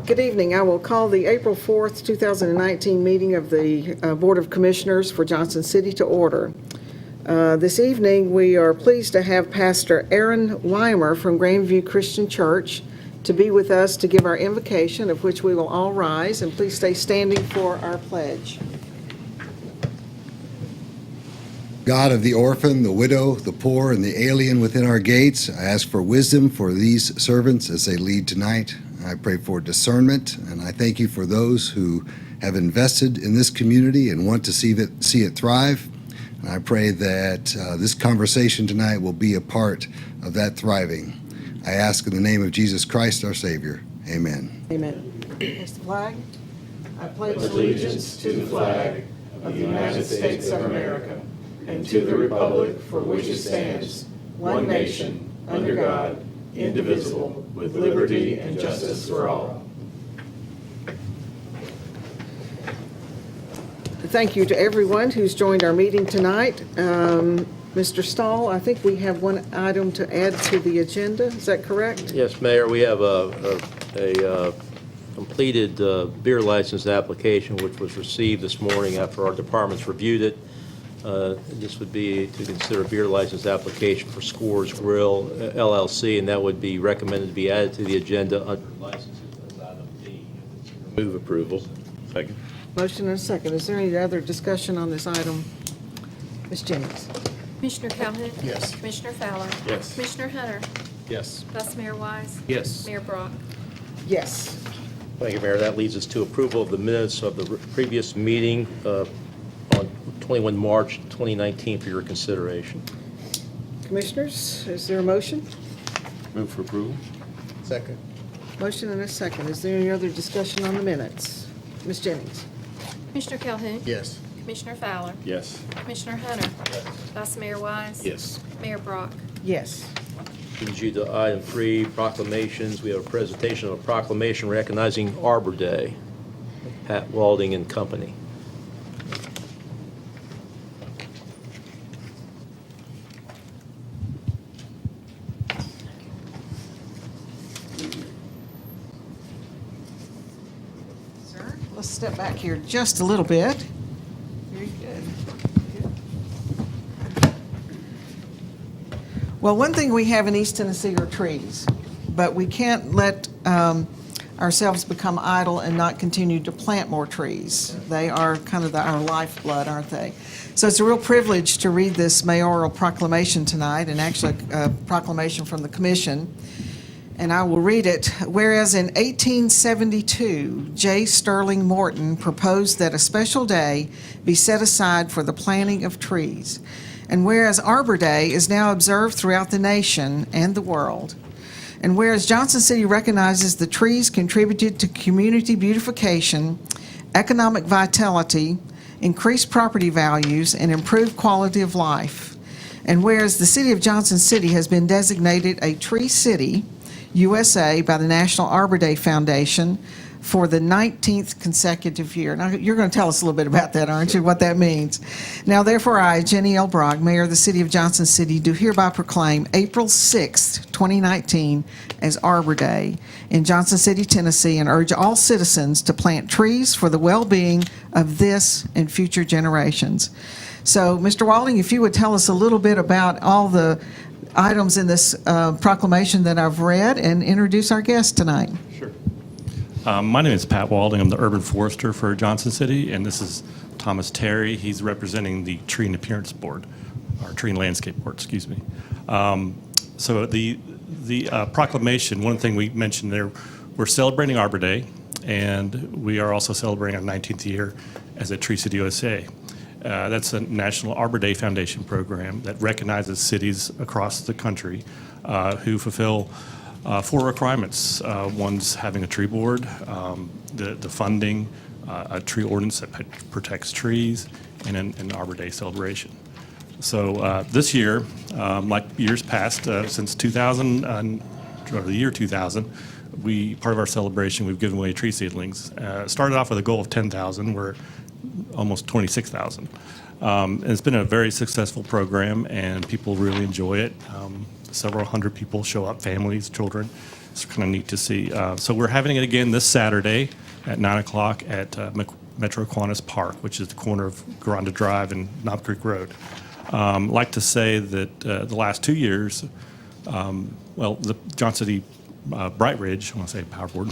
Good evening. I will call the April 4th, 2019 meeting of the Board of Commissioners for Johnson City to order. This evening, we are pleased to have Pastor Aaron Weimer from Grandview Christian Church to be with us to give our invocation, of which we will all rise, and please stay standing for our pledge. God of the orphan, the widow, the poor, and the alien within our gates, I ask for wisdom for these servants as they lead tonight. I pray for discernment, and I thank you for those who have invested in this community and want to see it thrive. And I pray that this conversation tonight will be a part of that thriving. I ask in the name of Jesus Christ, our Savior. Amen. Amen. Raise the flag. I pledge allegiance to the flag of the United States of America and to the republic for which it stands, one nation, under God, indivisible, with liberty and justice for all. Thank you to everyone who's joined our meeting tonight. Mr. Stahl, I think we have one item to add to the agenda. Is that correct? Yes, Mayor, we have a completed beer license application which was received this morning after our departments reviewed it. This would be to consider a beer license application for Scores Grill LLC, and that would be recommended to be added to the agenda under licenses as item D. Move approval. Second. Motion and a second. Is there any other discussion on this item? Ms. Jennings. Commissioner Calhoun? Yes. Commissioner Fowler? Yes. Commissioner Hunter? Yes. Vice Mayor Wise? Yes. Mayor Brock? Yes. Thank you, Mayor. That leads us to approval of the minutes of the previous meeting on 21 March 2019 for your consideration. Commissioners, is there a motion? Move for approval. Second. Motion and a second. Is there any other discussion on the minutes? Ms. Jennings. Commissioner Calhoun? Yes. Commissioner Fowler? Yes. Commissioner Hunter? Yes. Vice Mayor Wise? Yes. Mayor Brock? Yes. Brings you to item 3, proclamations. We have a presentation of a proclamation recognizing Arbor Day. Pat Walding and Company. Sir, let's step back here just a little bit. Very good. Well, one thing we have in East Tennessee are trees, but we can't let ourselves become idle and not continue to plant more trees. They are kind of our lifeblood, aren't they? So it's a real privilege to read this mayoral proclamation tonight, and actually a proclamation from the commission. And I will read it. Whereas in 1872, J. Sterling Morton proposed that a special day be set aside for the planting of trees. And whereas Arbor Day is now observed throughout the nation and the world. And whereas Johnson City recognizes the trees contributed to community beautification, economic vitality, increased property values, and improved quality of life. And whereas the city of Johnson City has been designated a Tree City, USA, by the National Arbor Day Foundation for the 19th consecutive year. Now, you're going to tell us a little bit about that, aren't you, what that means? Now, therefore, I, Jenny L. Brock, Mayor of the City of Johnson City, do hereby proclaim April 6th, 2019 as Arbor Day in Johnson City, Tennessee, and urge all citizens to plant trees for the well-being of this and future generations. So, Mr. Walding, if you would tell us a little bit about all the items in this proclamation that I've read and introduce our guest tonight. Sure. My name is Pat Walding. I'm the urban forester for Johnson City, and this is Thomas Terry. He's representing the Tree and Appearance Board, or Tree and Landscape Board, excuse me. So the proclamation, one thing we mentioned there, we're celebrating Arbor Day, and we are also celebrating our 19th year as a Tree City USA. That's a National Arbor Day Foundation program that recognizes cities across the country who fulfill 4 requirements. One's having a tree board, the funding, a tree ordinance that protects trees, and an Arbor Day celebration. So this year, like years past, since 2000, or the year 2000, part of our celebration, we've given away tree seedlings. Started off with a goal of 10,000. We're almost 26,000. And it's been a very successful program, and people really enjoy it. Several hundred people show up, families, children, It's kind of neat to see. So we're having it again this Saturday at 9 o'clock at Metro Kiwanis Park, which is the corner of Garanda Drive and Knob Creek Road. Like to say that the last 2 years, the Johnson City Bright Ridge, I want to say Power Board,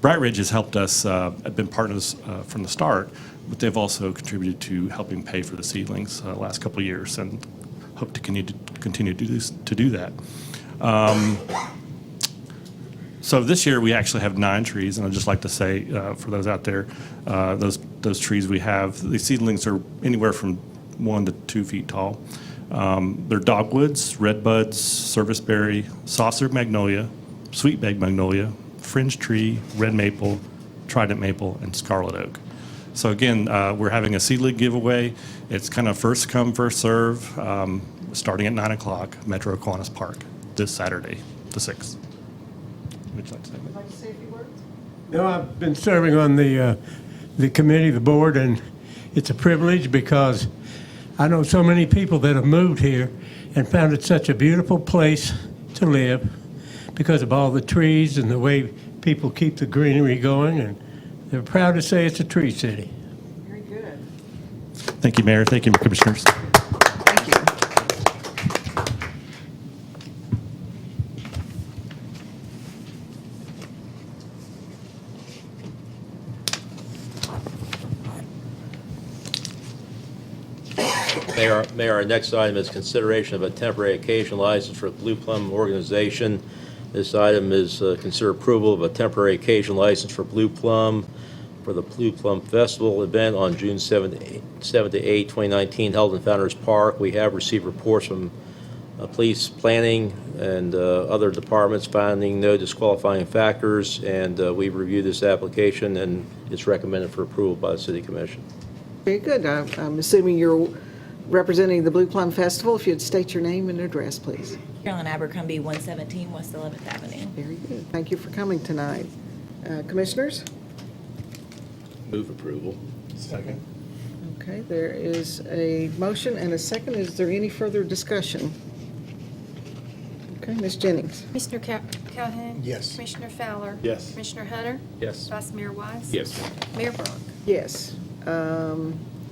Bright Ridge has helped us, have been partners from the start, but they've also contributed to helping pay for the seedlings the last couple of years, and hope to continue to do that. So this year, we actually have 9 trees, and I'd just like to say, for those out there, those trees we have, the seedlings are anywhere from 1 to 2 feet tall. They're dogwoods, redbuds, serviceberry, saucer magnolia, sweetbag magnolia, fringe tree, red maple, trident maple, and scarlet oak. So again, we're having a seedling giveaway. It's kind of first come, first serve, starting at 9 o'clock, Metro Kiwanis Park, this Saturday, the 6th. Would you like to say anything? Like to say a few words? No, I've been serving on the committee, the board, and it's a privilege because I know so many people that have moved here and found it such a beautiful place to live because of all the trees and the way people keep the greenery going, and they're proud to say it's a tree city. Very good. Thank you, Mayor. Thank you, Commissioners. Thank you. Mayor, our next item is consideration of a temporary occasion license for Blue Plum organization. This item is consider approval of a temporary occasion license for Blue Plum for the Blue Plum Festival event on June 7 to 8, 2019, held in Founders Park. We have received reports from police, planning, and other departments finding no disqualifying factors, and we've reviewed this application, and it's recommended for approval by the City Commission. Very good. I'm assuming you're representing the Blue Plum Festival. If you'd state your name and address, please. Carolyn Abercrombie, 117 West 11th Avenue. Very good. Thank you for coming tonight. Commissioners? Move approval. Second. Okay, there is a motion and a second. Is there any further discussion? Okay, Ms. Jennings. Commissioner Calhoun? Yes. Commissioner Fowler? Yes. Commissioner Hunter? Yes. Vice Mayor Wise? Yes. Mayor Brock? Yes.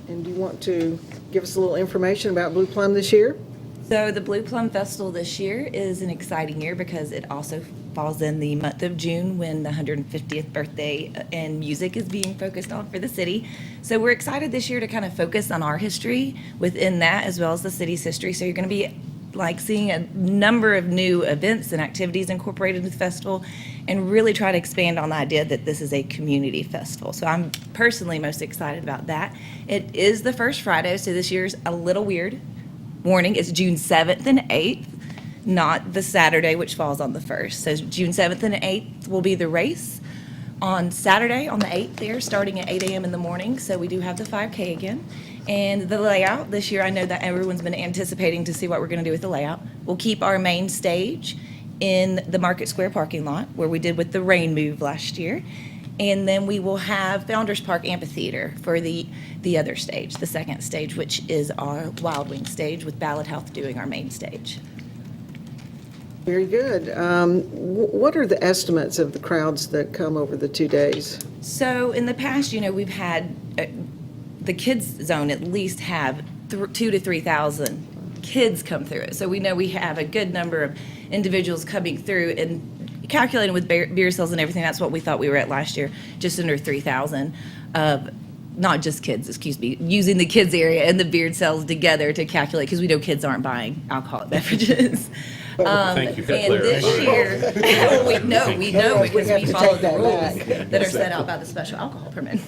And do you want to give us a little information about Blue Plum this year? So the Blue Plum Festival this year is an exciting year because it also falls in the month of June when the 150th birthday and music is being focused on for the city. So we're excited this year to kind of focus on our history within that as well as the city's history. So you're going to be seeing a number of new events and activities incorporated with the festival and really try to expand on the idea that this is a community festival. So I'm personally most excited about that. It is the first Friday, so this year's a little weird. Warning, it's June 7th and 8th, not the Saturday, which falls on the 1st. So June 7th and 8th will be the race. On Saturday, on the 8th there, starting at 8 a.m. in the morning, so we do have the 5K again. And the layout, this year I know that everyone's been anticipating to see what we're going to do with the layout. We'll keep our main stage in the Market Square parking lot, where we did with the rain move last year. And then we will have Founders Park Amphitheater for the other stage, the second stage, which is our Wild Wing stage with Ballad Health doing our main stage. Very good. What are the estimates of the crowds that come over the 2 days? So in the past, we've had the kids zone at least have 2,000 to 3,000 kids come through it. So we know we have a good number of individuals coming through, and calculating with beer sales and everything, that's what we thought we were at last year, just under 3,000 of not just kids, excuse me, using the kids area and the beer sales together to calculate, because we know kids aren't buying alcoholic beverages. Thank you for And this year, we know because have we to follow take the that rules back. that are set out by the special alcohol permit.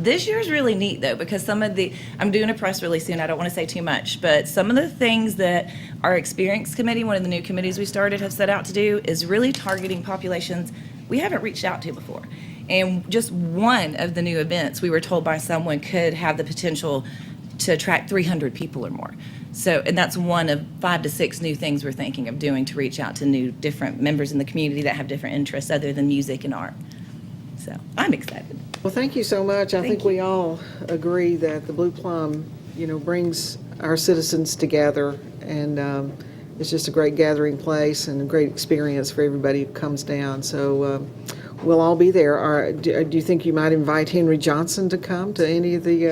This year is really neat, though, because I'm doing a press release soon, I don't want to say too much, but some of the things that our Experience Committee, one of the new committees we started, have set out to do is really targeting populations we haven't reached out to before. And just one of the new events, we were told by someone, could have the potential to attract 300 people or more. So, and that's one of 5 to 6 new things we're thinking of doing to reach out to new different members in the community that have different interests other than music and art. So I'm excited. Well, thank you so much. I Thank think you. we all agree that the Blue Plum, brings our citizens together, and it's just a great gathering place and a great experience for everybody who comes down. So we'll all be there. Do you think you might invite Henry Johnson to come to any of the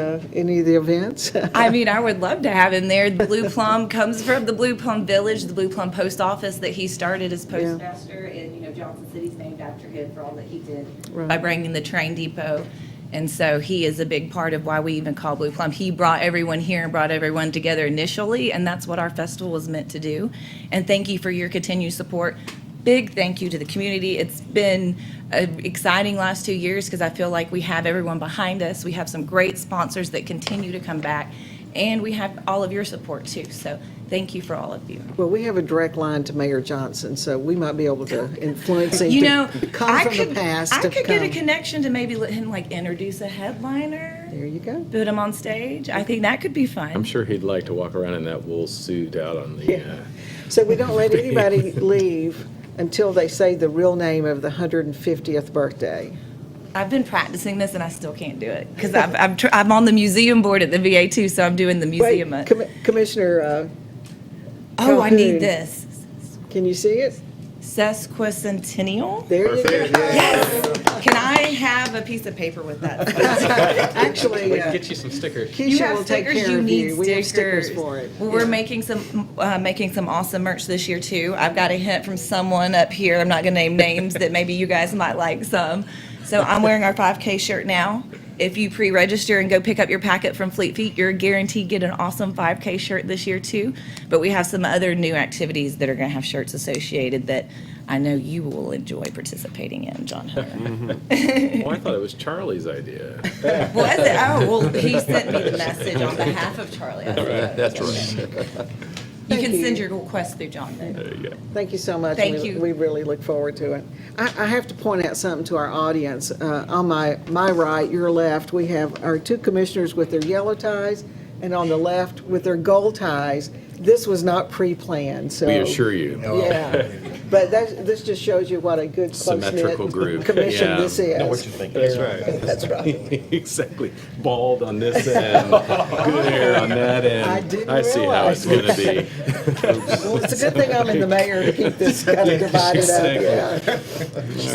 events? I mean, I would love to have him there. The Blue Plum comes from the Blue Plum Village, the Blue Plum Post Office that he started as postmaster, and Johnson City's named after him for all that he did by bringing the train depot. And so he is a big part of why we even call Blue Plum. He brought everyone here and brought everyone together initially, and that's what our festival was meant to do. And thank you for your continued support. Big thank you to the community. It's been an exciting last 2 years because I feel like we have everyone behind us. We have some great sponsors that continue to come back, and we have all of your support too. So thank you for all of you. Well, we have a direct line to Mayor Johnson, so we might be able to influence him to come I from could, the past. I to could get a come. connection to maybe let him introduce a headliner, There you go. put him on stage. I think that could be fun. I'm sure he'd like to walk around in that wool suit out on the, So we don't let anybody leave until they say the real name of the 150th birthday. I've been practicing this and I still can't do it because I'm on the museum board at the VA too, so I'm doing the museum. Wait, Commissioner, Oh, I need Calhoun. this. can you see it? Sesquicentennial? There you go. Yes. Can I have a piece of paper with that? Actually, we can get you some stickers. You Keisha have will take stickers, care you of need you. We have stickers stickers. for it. Well, we're Yeah. making some awesome merch this year too. I've got a hint from someone up here. I'm not going to name names that maybe you guys might like some. So I'm wearing our 5K shirt now. If you pre-register and go pick up your packet from Fleet Feet, you're guaranteed to get an awesome 5K shirt this year too. But we have some other new activities that are going to have shirts associated that I know you will enjoy participating in, John Hunter. Well, I thought it was Charlie's idea. Was it? Oh, well, he sent me the message on behalf of Charlie. That's right. You Thank can you. send your request through John then. There you go. Thank you so much. Thank We- you. We really look forward to it. I have to point out something to our audience. On my right, your left, we have our two commissioners with their yellow ties, and on the left with their gold ties. This was not pre-planned, so. We assure you. Yeah, but this just shows you what a good Symmetrical group. close-knit commission Yeah. this is. Know what you're thinking. That's right. That's right. Exactly. Bald on this end, good hair on that end. I didn't I see how it's going to be. Well, it's a good thing I'm in the mayor to keep this kind of divided up, yeah.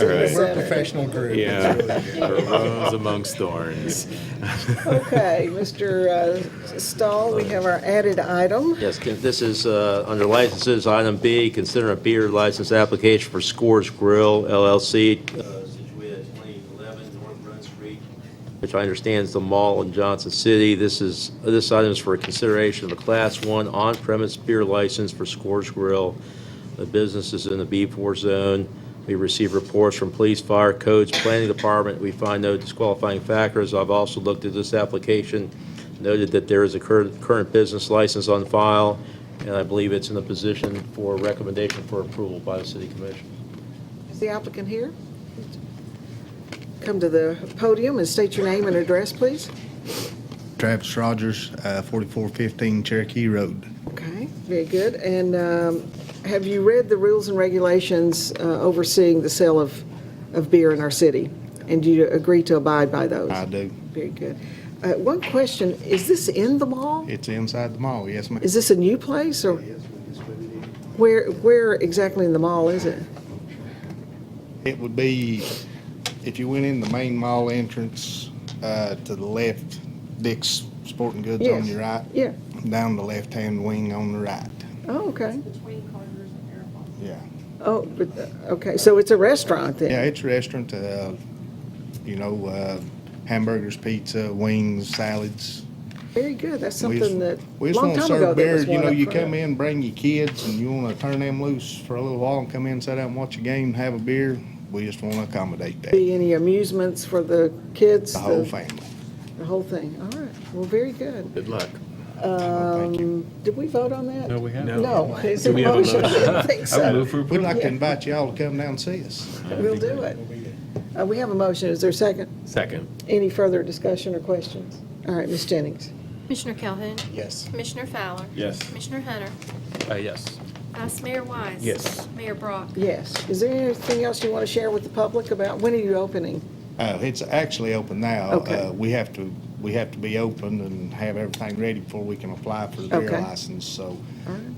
All right. We're a Professional group. Yeah. A rose amongst thorns. Okay, Mr. Stahl, we have our added item. Yes, this is under licenses, item B, consider a beer license application for Scores Grill LLC, situated at 2011 North Run Street, which I understand is the mall in Johnson City. This item is for consideration of a Class 1 on-premise beer license for Scores Grill. The business is in the B4 zone. We receive reports from police, fire, codes, planning department. We find no disqualifying factors. I've also looked at this application, noted that there is a current business license on file, and I believe it's in a position for recommendation for approval by the city commission. Is the applicant here? Come to the podium and state your name and address, please. Travis Rogers, 4415 Cherokee Road. Okay, very good. And have you read the rules and regulations overseeing the sale of beer in our city? And do you agree to abide by those? I do. Very good. One question, is this in the mall? It's inside the mall, yes, ma'am. Is this a new place, or where exactly in the mall is it? It would be, if you went in the main mall entrance, to the left, Dick's Sporting Goods on Yes. your right. Yeah. Down the left-hand wing on the right. Oh, okay. Yeah. Oh, but, okay, so it's a restaurant then? Yeah, it's a restaurant, hamburgers, pizza, wings, salads. Very good. That's We just- something that, We a just long want to time ago, serve there beer, was one up you front. come in, bring your kids, and you want to turn them loose for a little while and come in, sit down and watch a game, have a beer. We just want to accommodate that, Be any amusements for the kids? the whole family. The whole thing. All right. Well, very good. Good luck. Thank you. Did we vote on that? No, we haven't. No. Is Do it we have a motion? I motion? didn't think so. We'd like to invite y'all to come down and see us. We'll do it. We have a motion. Is there a second? Second. Any further discussion or questions? All right, Ms. Jennings. Commissioner Calhoun? Yes. Commissioner Fowler? Yes. Commissioner Hunter? Yes. Vice Mayor Wise? Yes. Mayor Brock? Yes. Is there anything else you want to share with the public about, when are you opening? It's actually open now. Okay. We have to we have to be open and have everything ready before we can apply for the beer Okay. license. So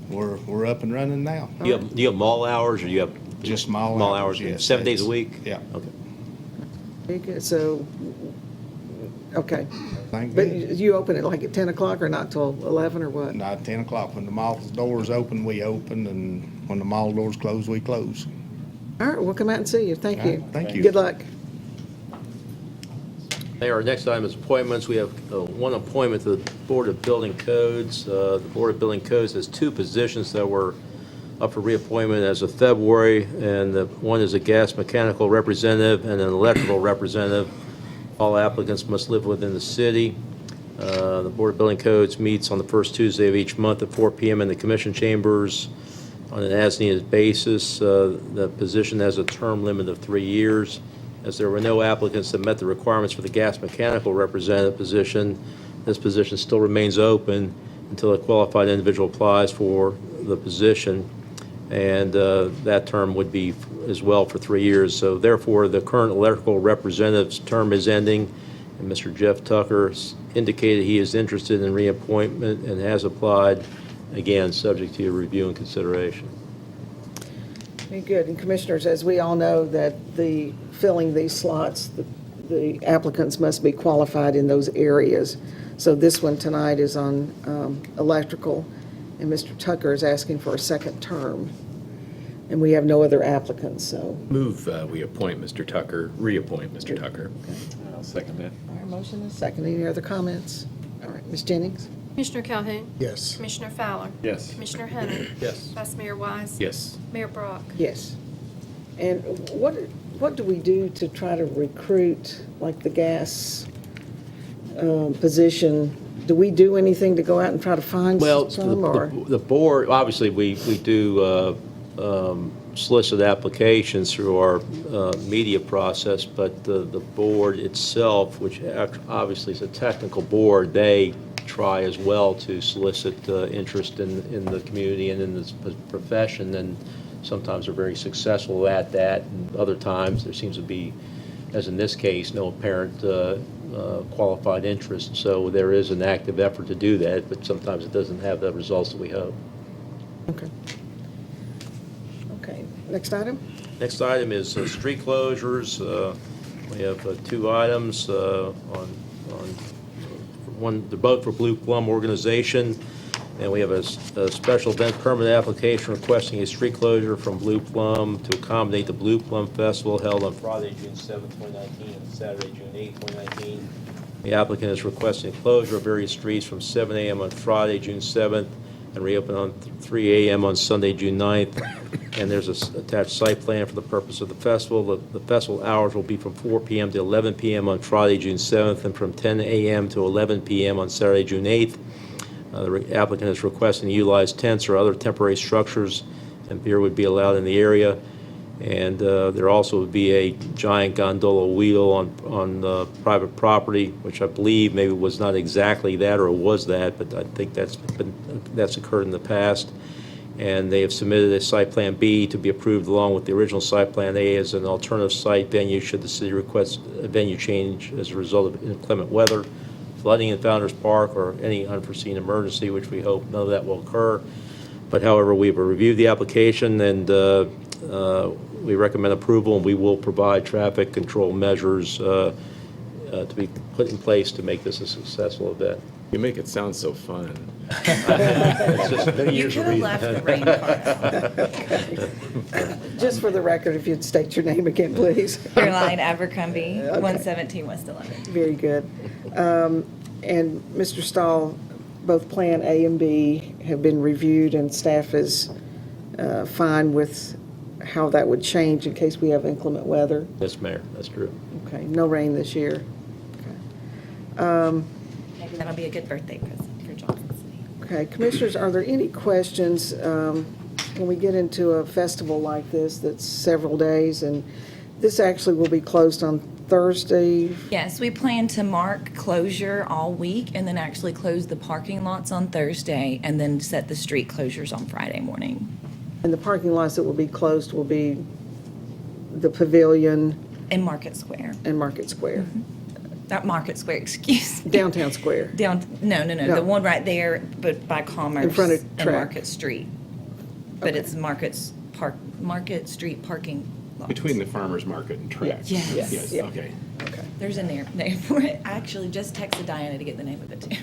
we're up and running now. Do you have mall hours, or do you have? Just mall Hours, hours, yes. 7 days a week? Yeah. Okay. Very good. So, okay. Thank But you. you open it like at 10 o'clock or not till 11 or what? Not 10 o'clock. When the mall doors open, we open, and when the mall doors close, we close. All right, we'll come out and see you. Thank All you. right, thank you. Good luck. Hey, our next item is appointments. We have one appointment to the Board of Building Codes. The Board of Building Codes has two positions that were up for reappointment as of February, and one is a gas mechanical representative and an electrical representative. All applicants must live within the city. The Board of Building Codes meets on the first Tuesday of each month at 4 p.m. in the commission chambers on an as-needed basis. The position has a term limit of 3 years. As there were no applicants that met the requirements for the gas mechanical representative position, this position still remains open until a qualified individual applies for the position, and that term would be as well for 3 years. So therefore, the current electrical representative's term is ending, and Mr. Jeff Tucker indicated he is interested in reappointment and has applied, again, subject to your review and consideration. Very good. And Commissioners, as we all know, that filling these slots, the applicants must be qualified in those areas. So this one tonight is on electrical, and Mr. Tucker is asking for a second term. And we have no other applicants, so. Move, we appoint Mr. Tucker, reappoint Mr. Tucker. I'll second that. All right, motion is second. Any other comments? All right, Ms. Jennings? Commissioner Calhoun. Yes. Commissioner Fowler. Yes. Commissioner Hunter. Yes. Vice Mayor Wise. Yes. Mayor Brock. Yes. And what do we do to try to recruit, like the gas position? Do we do anything to go out and try to find Well, some, or? the board, obviously, we do solicit applications through our media process, but the board itself, which obviously is a technical board, they try as well to solicit interest in the community and in this profession, and sometimes are very successful at that, and other times there seems to be, as in this case, no apparent qualified interest. So there is an active effort to do that, but sometimes it doesn't have the results that we hope. Okay. Okay, next item? Next item is street closures. We have two items on one, they're both for Blue Plum organization, and we have a special event permit application requesting a street closure from Blue Plum to accommodate the Blue Plum Festival held on Friday, June 7, 2019, and Saturday, June 8, 2019. The applicant is requesting closure of various streets from 7 a.m. on Friday, June 7th, and reopen on 3 a.m. on Sunday, June 9th. And there's an attached site plan for the purpose of the festival. The festival hours will be from 4 p.m. to 11 p.m. on Friday, June 7th, and from 10 a.m. to 11 p.m. on Saturday, June 8th. The applicant is requesting to utilize tents or other temporary structures, and beer would be allowed in the area. And there also would be a giant gondola wheel on private property, which I believe maybe was not exactly that, or was that, but I think that's occurred in the past. And they have submitted a site plan B to be approved along with the original site plan A as an alternative site venue should the city request a venue change as a result of inclement weather, flooding in Founders Park, or any unforeseen emergency, which we hope none of that will occur. But however, we've reviewed the application, and we recommend approval, and we will provide traffic control measures to be put in place to make this a successful event. You make it sound so fun. It's just many You years could of have reading. left the rain part. Just for the record, if you'd state your name again, please. Caroline Abercrombie, 117 West 11th. Very good. And Mr. Stahl, both Plan A and B have been reviewed, and staff is fine with how that would change in case we have inclement weather. Yes, Mayor, that's true. Okay, no rain this year. Maybe that'll be a good birthday present for Johnson City. Okay, Commissioners, are there any questions when we get into a festival like this that's several days? And this actually will be closed on Thursday. Yes, we plan to mark closure all week and then actually close the parking lots on Thursday and then set the street closures on Friday morning. And the parking lots that will be closed will be the Pavilion In Market Square. and Market Square. Not Market Square, excuse me. Downtown Square. No, No. the one right there, but by Commerce. In front of and Track. Market Street. But Okay. it's Market Street parking lot. Between the farmer's market and track. Yes. Yes, Yeah. okay. Okay. There's a name for it. I actually just texted Diana to get the name of it too.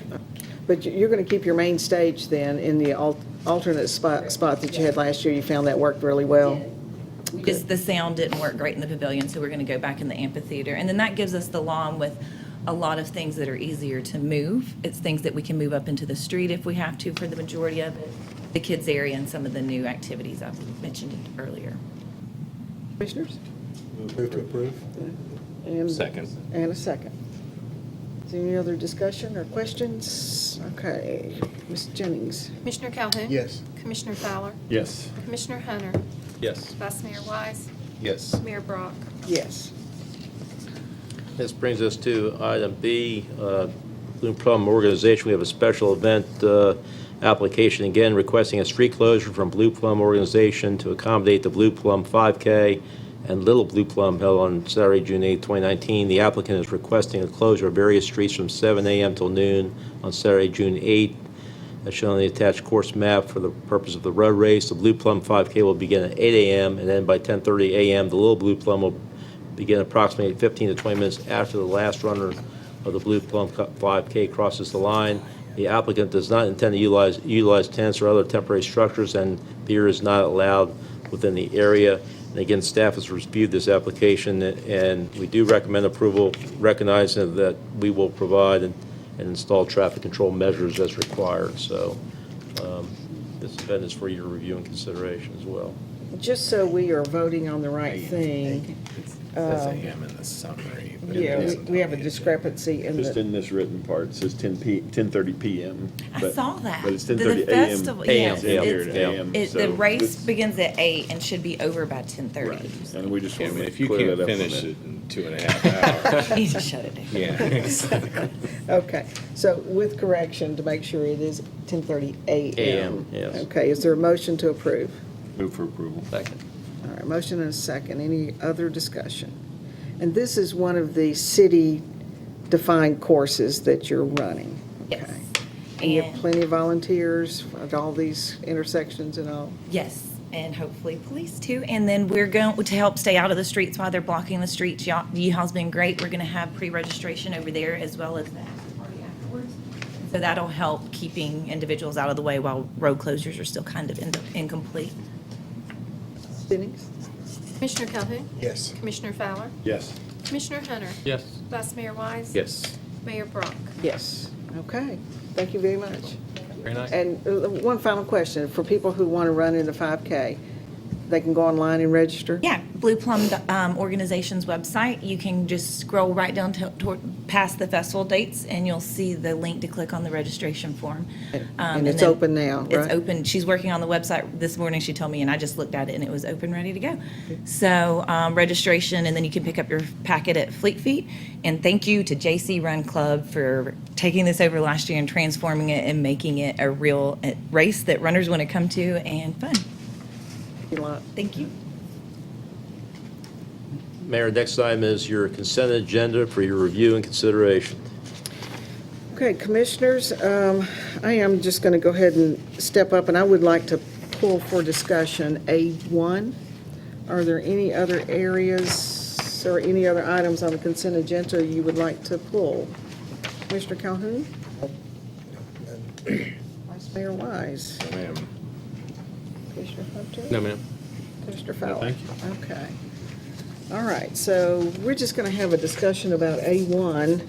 But you're going to keep your main stage then in the alternate spot that you had last year. You found that worked really well? Just the sound didn't work great in the pavilion, so we're going to go back in the amphitheater. And then that gives us the lawn with a lot of things that are easier to move. It's things that we can move up into the street if we have to for the majority of it. The kids area and some of the new activities I've mentioned earlier. Commissioners? Move to approve. And- Second. And a second. Is there any other discussion or questions? Okay, Ms. Jennings? Commissioner Calhoun? Yes. Commissioner Fowler? Yes. Commissioner Hunter? Yes. Vice Mayor Wise? Yes. Mayor Brock? Yes. This brings us to item B, Blue Plum Organization. We have a special event application, again requesting a street closure from Blue Plum Organization to accommodate the Blue Plum 5K and Little Blue Plum held on Saturday, June 8, 2019. The applicant is requesting a closure of various streets from 7 a.m. till noon on Saturday, June 8, as shown on the attached course map for the purpose of the road race. The Blue Plum 5K will begin at 8 a.m. and then by 10:30 a.m. the Little Blue Plum will begin approximately 15 to 20 minutes after the last runner of the Blue Plum 5K crosses the line. The applicant does not intend to utilize tents or other temporary structures, and beer is not allowed within the area. And again, staff has reviewed this application, and we do recommend approval, recognizing that we will provide and install traffic control measures as required. So this event is for your review and consideration as well. Just so we are voting on the right thing, Says AM in the summary. but it yeah, isn't we have a on the discrepancy in Just the, in this written part, it says 10:30 PM. I but- saw that. But it's The 10:30 AM. festival, yes, AM, it's- AM, The so race this- begins at 8 and should be over by 10:30. Right, and we just Yeah, I want mean, to if you clear can't that up on finish that. it in 2.5 hours. You need to shut it down. Yeah, exactly. okay. So with correction, to make sure it is 10:30 a.m. AM, yes. Okay, is there a motion to approve? Move for approval. Second. All right, motion and a second. Any other discussion? And this is one of the city-defined courses that you're running? Yes. Okay. And you have And- plenty of volunteers at all these intersections and all? Yes, and hopefully police too. And then we're going to help stay out of the streets while they're blocking the streets. Yeehaul's been great. We're going to have pre-registration over there as well as the after party afterwards. So that'll help keeping individuals out of the way while road closures are still kind of incomplete. Jennings? Commissioner Calhoun? Yes. Commissioner Fowler? Yes. Commissioner Hunter? Yes. Vice Mayor Wise? Yes. Mayor Brock? Yes. Okay, thank you very much. Very nice. And one final question, for people who want to run in the 5K, they can go online and register? Yeah, Blue Plum Organization's website. You can just scroll right down past the festival dates, and you'll see the link to click on the registration form. And it's then open now, right? It's open. She's working on the website this morning, she told me, and I just looked at it, and it was open, ready to go. So registration, and then you can pick up your packet at Fleet Feet. And thank you to JC Run Club for taking this over last year and transforming it and making it a real race that runners want to come to and fun. Thank you. Mayor, next item is your consent agenda for your review and consideration. Okay, Commissioners, I am just going to go ahead and step up, and I would like to pull for discussion A1. Are there any other areas or any other items on the consent agenda you would like to pull? Commissioner Calhoun? Vice Mayor Wise? Ma'am. Commissioner Hunter? No, ma'am. Commissioner Fowler? thank you. Okay. All right, so we're just going to have a discussion about A1.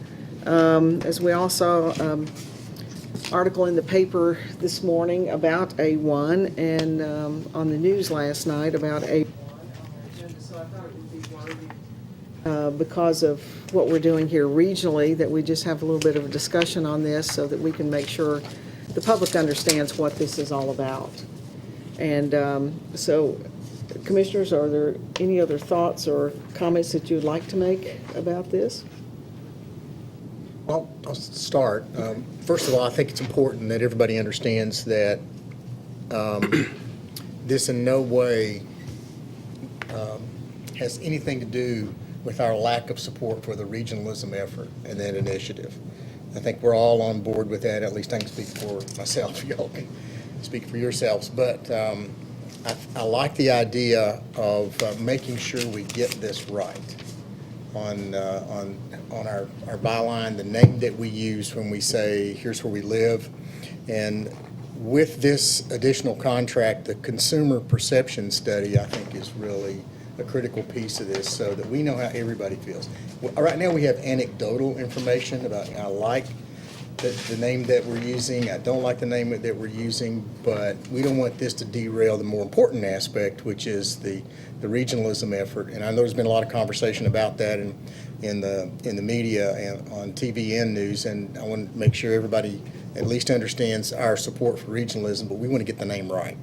As we all saw, article in the paper this morning about A1 and on the news last night about A1. So I thought it would be worthy, because of what we're doing here regionally, that we just have a little bit of a discussion on this so that we can make sure the public understands what this is all about. And so, Commissioners, are there any other thoughts or comments that you would like to make about this? Well, I'll start. First of all, I think it's important that everybody understands that this in no way has anything to do with our lack of support for the regionalism effort and that initiative. I think we're all on board with that. At least I can speak for myself. Y'all can speak for yourselves. But I like the idea of making sure we get this right on our byline, the name that we use when we say, here's where we live. And with this additional contract, the consumer perception study, I think, is really a critical piece of this so that we know how everybody feels. Right now, we have anecdotal information about, I like the name that we're using, I don't like the name that we're using, but we don't want this to derail the more important aspect, which is the regionalism effort. And I know there's been a lot of conversation about that in the media and on TV and news, and I want to make sure everybody at least understands our support for regionalism, but we want to get the name right.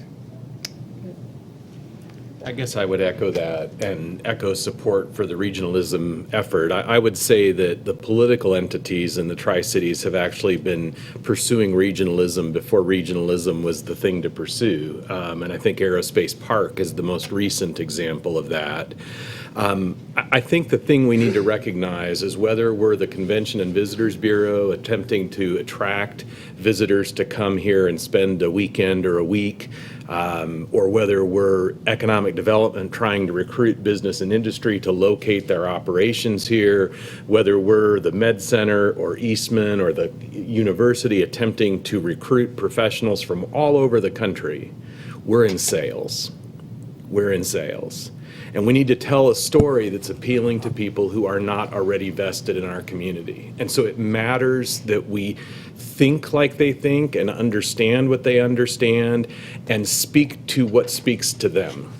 I guess I would echo that and echo support for the regionalism effort. I would say that the political entities in the Tri-Cities have actually been pursuing regionalism before regionalism was the thing to pursue. And I think Aerospace Park is the most recent example of that. I think the thing we need to recognize is whether we're the Convention and Visitors Bureau attempting to attract visitors to come here and spend a weekend or a week, or whether we're economic development trying to recruit business and industry to locate their operations here, whether we're the Med Center or Eastman or the university attempting to recruit professionals from all over the country, we're in sales. We're in sales. And we need to tell a story that's appealing to people who are not already vested in our community. And so it matters that we think like they think and understand what they understand and speak to what speaks to them.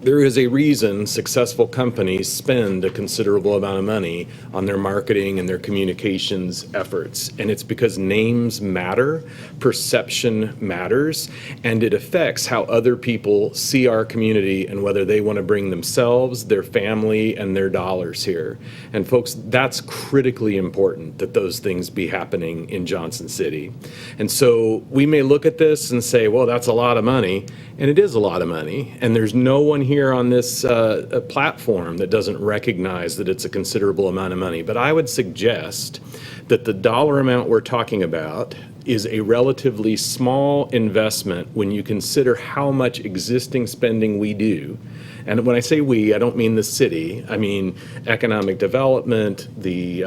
There is a reason successful companies spend a considerable amount of money on their marketing and their communications efforts. And it's because names matter, perception matters, and it affects how other people see our community and whether they want to bring themselves, their family, and their dollars here. And folks, that's critically important that those things be happening in Johnson City. And so we may look at this and say, well, that's a lot of money. And it is a lot of money, and there's no one here on this platform that doesn't recognize that it's a considerable amount of money. But I would suggest that the dollar amount we're talking about is a relatively small investment when you consider how much existing spending we do. And when I say we, I don't mean the city. I mean economic development, the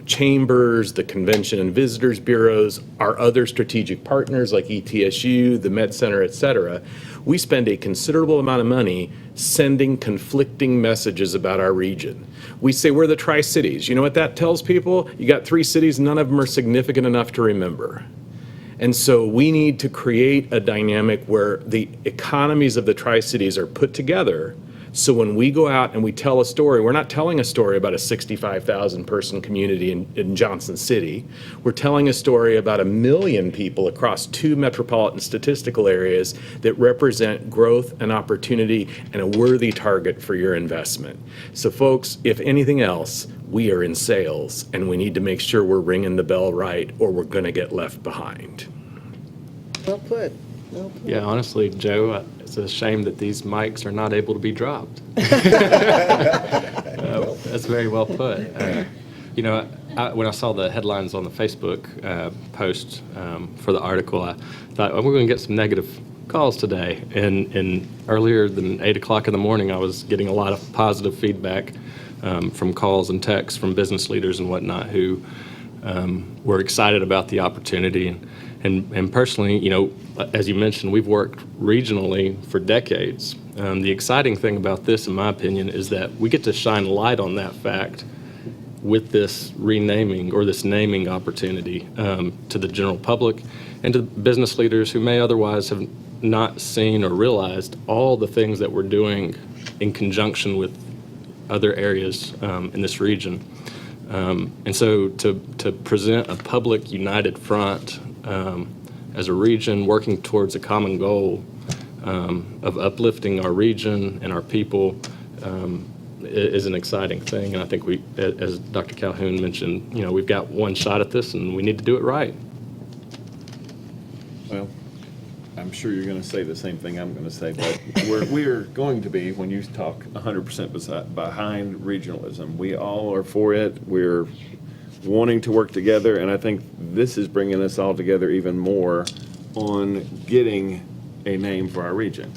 chambers, the Convention and Visitors Bureaus, our other strategic partners like ETSU, the Med Center, et cetera. We spend a considerable amount of money sending conflicting messages about our region. We say we're the Tri-Cities. You know what that tells people? You got 3 cities, none of them are significant enough to remember. And so we need to create a dynamic where the economies of the Tri-Cities are put together. So when we go out and we tell a story, we're not telling a story about a 65,000 person community in Johnson City. We're telling a story about 1 million people across 2 metropolitan statistical areas that represent growth and opportunity and a worthy target for your investment. So folks, if anything else, we are in sales and we need to make sure we're ringing the bell right or we're going to get left behind. Well put. Well put. Yeah, honestly, Joe, it's a shame that these mics are not able to be dropped. That's very well put. You know, when I saw the headlines on the Facebook post for the article, I thought, we're going to get some negative calls today. And earlier than 8 o'clock in the morning, I was getting a lot of positive feedback from calls and texts from business leaders and whatnot who were excited about the opportunity. And personally, you know, as you mentioned, we've worked regionally for decades. The exciting thing about this, in my opinion, is that we get to shine light on that fact with this renaming or this naming opportunity to the general public and to business leaders who may otherwise have not seen or realized all the things that we're doing in conjunction with other areas in this region. And so to present a public united front as a region working towards a common goal of uplifting our region and our people is an exciting thing. And I think we, as Dr. Calhoun mentioned, you know, we've got one shot at this and we need to do it right. Well, I'm sure you're gonna say the same thing I'm gonna say, but we're going to be, when you talk 100% behind regionalism. We all are for it. We're wanting to work together, and I think this is bringing us all together even more on getting a name for our region.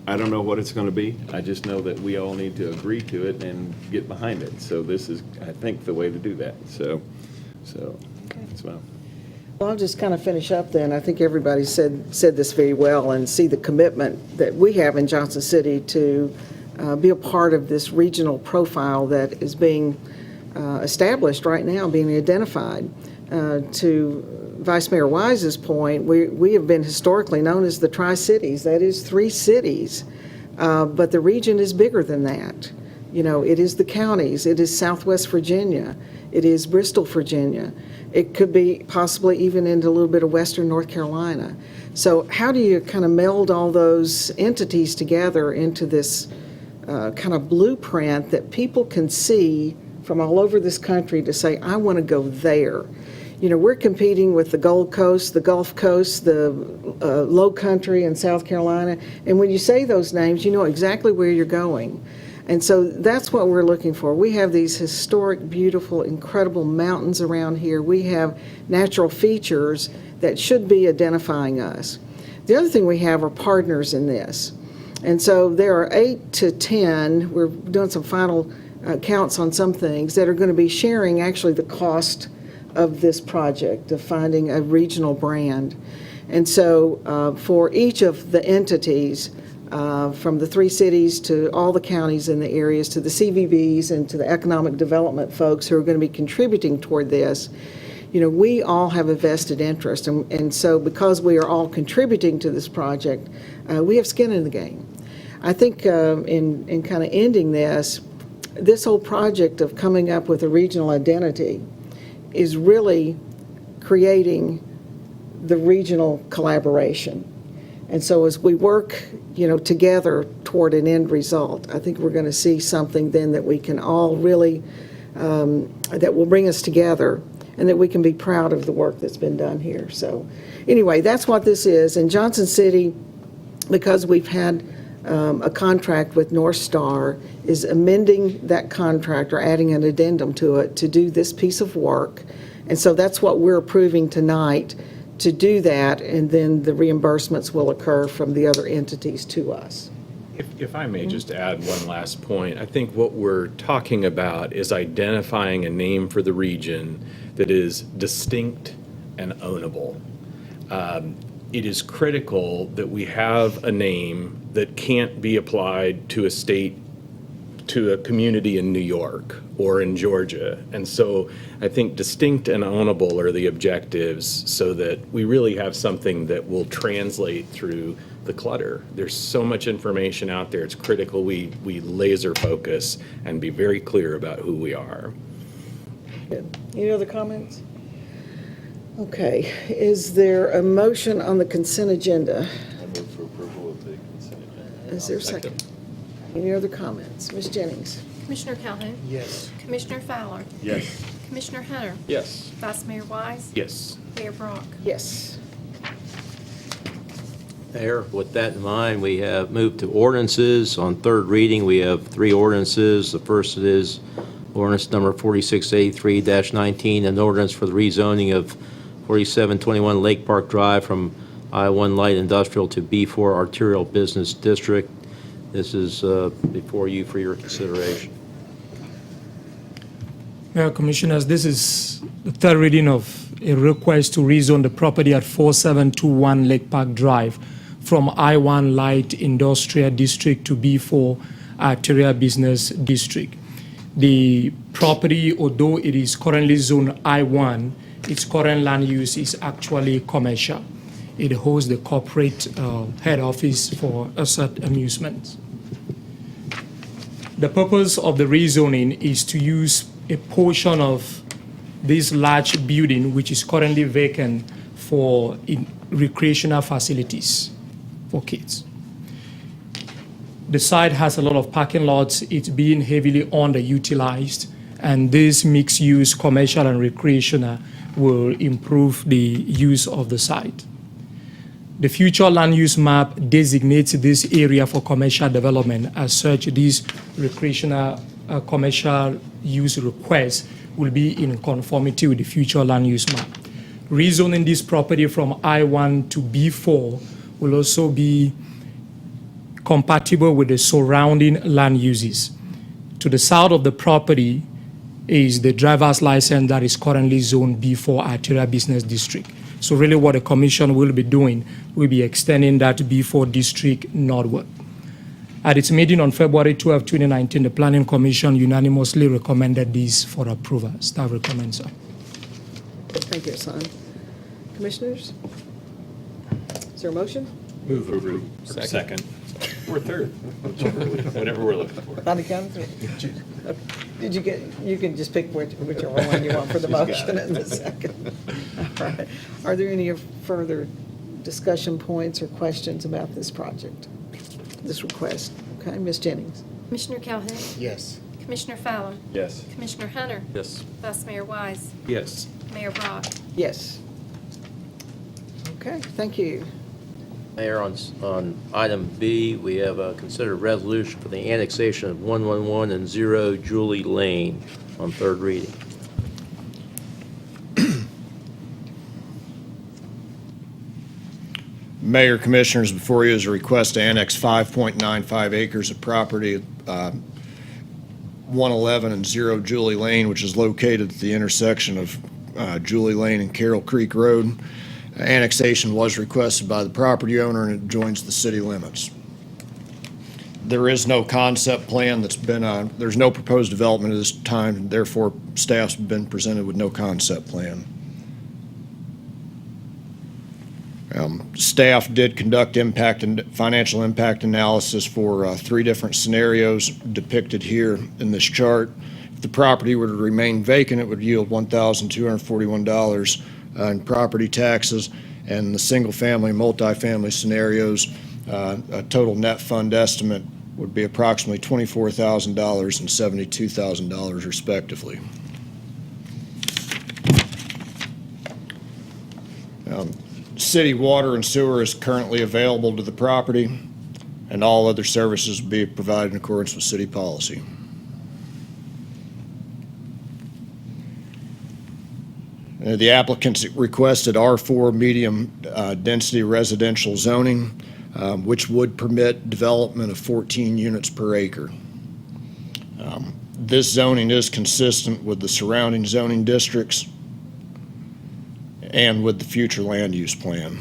I don't know what it's gonna be. I just know that we all need to agree to it and get behind it. So this is, I think, the way to do that. So, that's well. Well, I'll just kind of finish up then. I think everybody said this very well, and see the commitment that we have in Johnson City to be a part of this regional profile that is being established right now, being identified. To Vice Mayor Wise's point, we have been historically known as the Tri-Cities. That is 3 cities, but the region is bigger than that. You know, it is the counties, it is Southwest Virginia, it is Bristol, Virginia. It could be possibly even into a little bit of Western North Carolina. So how do you kind of meld all those entities together into this kind of blueprint that people can see from all over this country to say, I want to go there? You know, we're competing with the Gold Coast, the Gulf Coast, the Low Country in South Carolina, and when you say those names, you know exactly where you're going. And so that's what we're looking for. We have these historic, beautiful, incredible mountains around here. We have natural features that should be identifying us. The other thing we have are partners in this. And so there are 8 to 10, we're doing some final counts on some things, that are going to be sharing actually the cost of this project, of finding a regional brand. And so for each of the entities, from the 3 cities to all the counties in the areas, to the CVBs and to the economic development folks who are going to be contributing toward this, you know, we all have a vested interest. And so because we are all contributing to this project, we have skin in the game. I think in kind of ending this whole project of coming up with a regional identity is really creating the regional collaboration. And so as we work, you know, together toward an end result, I think we're going to see something then that we can all really, that will bring us together, and that we can be proud of the work that's been done here. So anyway, that's what this is. In Johnson City, because we've had a contract with North Star, is amending that contract or adding an addendum to it to do this piece of work. And so that's what we're approving tonight, to do that, and then the reimbursements will occur from the other entities to us. If I may just add one last point, I think what we're talking about is identifying a name for the region that is distinct and ownable. It is critical that we have a name that can't be applied to a state, to a community in New York or in Georgia. And so I think distinct and ownable are the objectives, so that we really have something that will translate through the clutter. There's so much information out there. It's critical we laser focus and be very clear about who we are. Good. Any other comments? Okay. Is there a motion on the consent agenda? I move for approval of the consent agenda. Is there a second? Any other comments? Ms. Jennings? Commissioner Calhoun? Yes. Commissioner Fowler? Yes. Commissioner Hunter? Yes. Vice Mayor Wise? Yes. Mayor Brock? Yes. Mayor, with that in mind, we have moved to ordinances. On third reading, we have 3 ordinances. The first is ordinance number 4683-19, an ordinance for the rezoning of 4721 Lake Park Drive from I-1 Light Industrial to B4 Arterial Business District. This is before you for your consideration. Mayor, Commissioners, this is the third reading of a request to rezone the property at 4721 Lake Park Drive from I-1 Light Industrial District to B4 Arterial Business District. The property, although it is currently zoned I-1, its current land use is actually commercial. It holds the corporate head office for asset amusements. The purpose of the rezoning is to use a portion of this large building, which is currently vacant, for recreational facilities for kids. The site has a lot of parking lots. It's being heavily underutilized, and this mixed-use commercial and recreational will improve the use of the site. The future land use map designates this area for commercial development. As such, these recreational commercial use requests will be in conformity with the future land use map. Rezoning this property from I-1 to B4 will also be compatible with the surrounding land uses. To the south of the property is the driver's license that is currently zoned B4 Arterial Business District. So really what the commission will be doing, will be extending that B4 district northward. At its meeting on February 12, 2019, the Planning Commission unanimously recommended this for approval. Staff recommends so. Thank you, Hassan. Commissioners? Is there a motion? Move approve. Second. Or third, whatever we're looking for. On the count of three. Did you get, you can just pick whichever one you want for the motion and the second. All right. Are there any further discussion points or questions about this project, this request? Okay, Ms. Jennings? Commissioner Calhoun? Yes. Commissioner Fowler? Yes. Commissioner Hunter? Yes. Vice Mayor Wise? Yes. Mayor Brock? Yes. Okay, thank you. Mayor, on item B, we have a considered resolution for the annexation of 111 and 0 Julie Lane on third reading. Mayor, Commissioners, before you is a request to annex 5.95 acres of property, 111 and 0 Julie Lane, which is located at the intersection of Julie Lane and Carroll Creek Road. Annexation was requested by the property owner and it joins the city limits. There is no concept plan that's been, there's no proposed development at this time, and therefore staff's been presented with no concept plan. Staff did conduct impact and financial impact analysis for 3 different scenarios depicted here in this chart. If the property were to remain vacant, it would yield $1,241 in property taxes, and the single-family, multifamily scenarios, a total net fund estimate would be approximately $24,000 and $72,000 respectively. City water and sewer is currently available to the property, and all other services will be provided in accordance with city policy. The applicants requested R4 medium density residential zoning, which would permit development of 14 units per acre. This zoning is consistent with the surrounding zoning districts and with the future land use plan.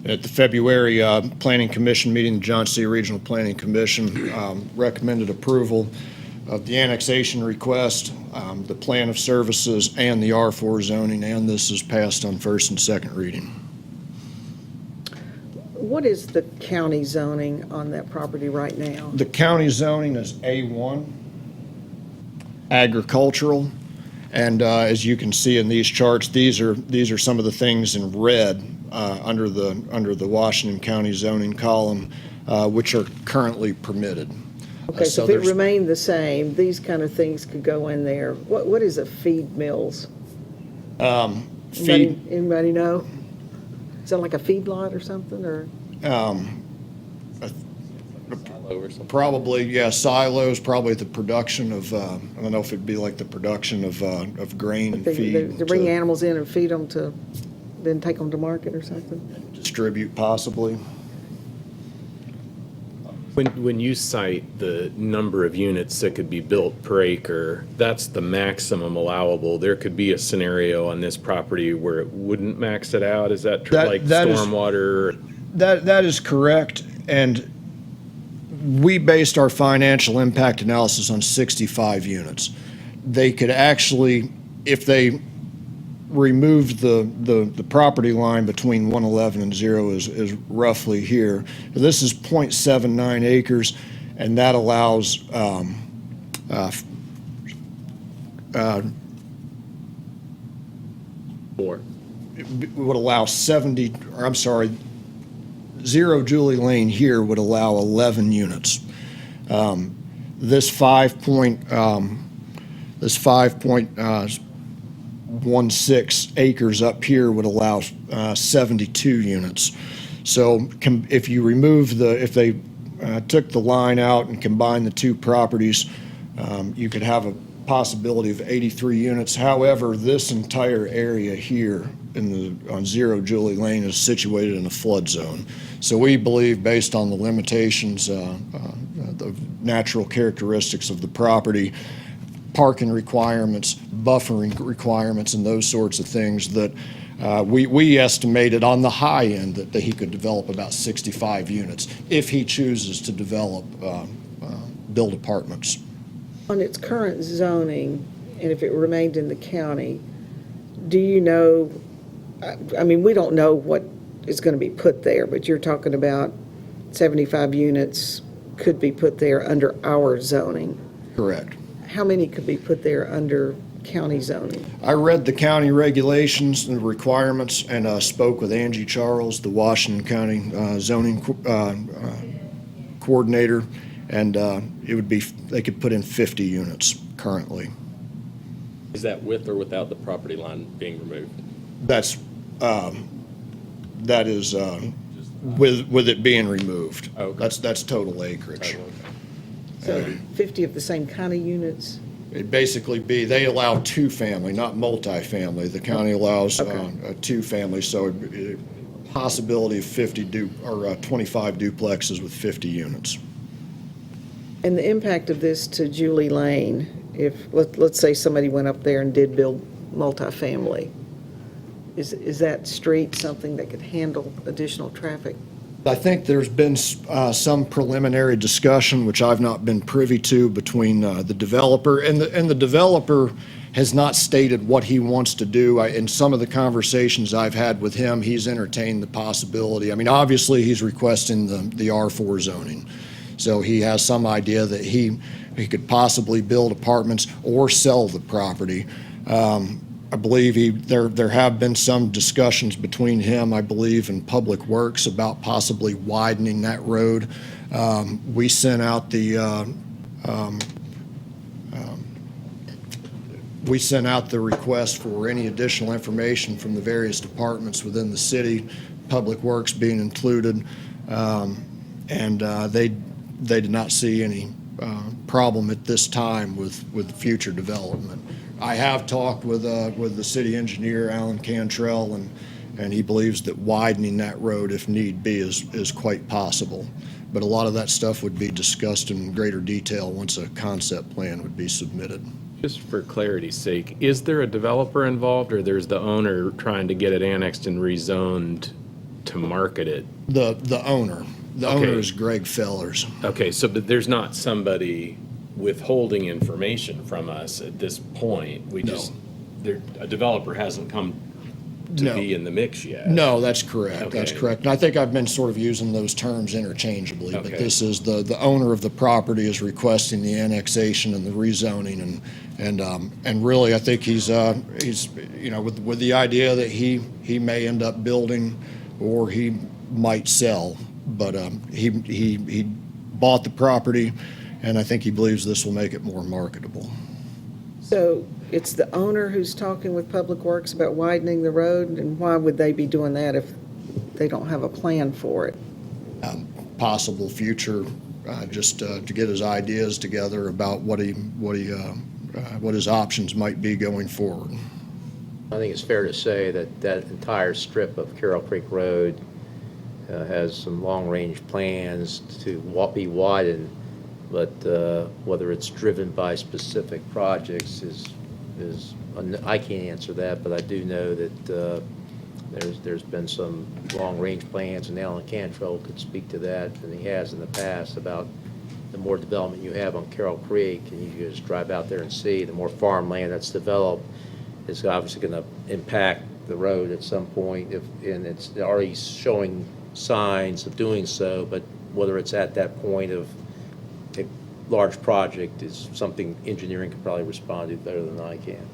At the February Planning Commission meeting, the Johnson City Regional Planning Commission recommended approval of the annexation request, the plan of services, and the R4 zoning, and this is passed on first and second reading. What is the county zoning on that property right now? The county zoning is A1, agricultural, and as you can see in these charts, these are some of the things in red under the Washington County zoning column, which are currently permitted. Okay, so if it remained the same, these kind of things could go in there. What is a feed mills? Anybody know? Is that like a feedlot or something, or? Probably, yeah, silos, probably the production of, I don't know if it'd be like the production of grain and feed. They bring animals in and feed them to, then take them to market or something? Distribute possibly. When you cite the number of units that could be built per acre, that's the maximum allowable. There could be a scenario on this property where it wouldn't max it out. Is that true? Like stormwater? That is correct, and we based our financial impact analysis on 65 units. They could actually, if they removed the property line between 111 and 0 is roughly here. This is 0.79 acres, and that allows it would allow 70, or I'm sorry, 0 Julie Lane here would allow 11 units. This This 5.16 acres up here would allow 72 units. So if you remove if they took the line out and combined the two properties, you could have a possibility of 83 units. However, this entire area here on 0 Julie Lane is situated in a flood zone. So we believe, based on the limitations, the natural characteristics of the property, parking requirements, buffering requirements, and those sorts of things, that we estimated on the high end that he could develop about 65 units if he chooses to develop, build apartments. On its current zoning, and if it remained in the county, do you know, I mean, we don't know what is going to be put there, but you're talking about 75 units could be put there under our zoning. Correct. How many could be put there under county zoning? I read the county regulations and requirements and spoke with Angie Charles, the Washington County zoning coordinator, and it would be, they could put in 50 units currently. Is that with or without the property line being removed? That is with it being removed. Okay. That's total acreage. So 50 of the same kind of units? It'd basically be, they allow two-family, not multifamily. The county allows a two-family, so a possibility of 25 duplexes with 50 units. And the impact of this to Julie Lane, if, let's say somebody went up there and did build multifamily, is that street something that could handle additional traffic? I think there's been some preliminary discussion, which I've not been privy to, between the developer, and the developer has not stated what he wants to do. In some of the conversations I've had with him, he's entertained the possibility. I mean, obviously, he's requesting the R4 zoning. So he has some idea that he could possibly build apartments or sell the property. I believe there have been some discussions between him, I believe, and Public Works about possibly widening that road. We sent out the request for any additional information from the various departments within the city, Public Works being included, and they did not see any problem at this time with future development. I have talked with the city engineer, Alan Cantrell, and he believes that widening that road, if need be, is quite possible. But a lot of that stuff would be discussed in greater detail once a concept plan would be submitted. Just for clarity's sake, is there a developer involved, or there's the owner trying to get it annexed and rezoned to market it? The owner. The Okay. owner is Greg Fellers. Okay, so but there's not somebody withholding information from us at this point? A developer hasn't come to No. be in the mix yet? No, that's correct. That's Okay. correct. And I think I've been sort of using those terms interchangeably, but Okay. this is the owner of the property is requesting the annexation and the rezoning, and really, I think he's with the idea that he may end up building or he might sell, but he bought the property, and I think he believes this will make it more marketable. So it's the owner who's talking with Public Works about widening the road, and why would they be doing that if they don't have a plan for it? Possible future, just to get his ideas together about what his options might be going forward. I think it's fair to say that that entire strip of Carroll Creek Road has some long-range plans to be widened, but whether it's driven by specific projects is I can't answer that, but I do know that there's been some long-range plans, and Alan Cantrell could speak to that, and he has in the past, about the more development you have on Carroll Creek, and you just drive out there and see, the more farmland that's developed, is obviously going to impact the road at some point, and it's already showing signs of doing so, but whether it's at that point of a large project is something engineering could probably respond to better than I can.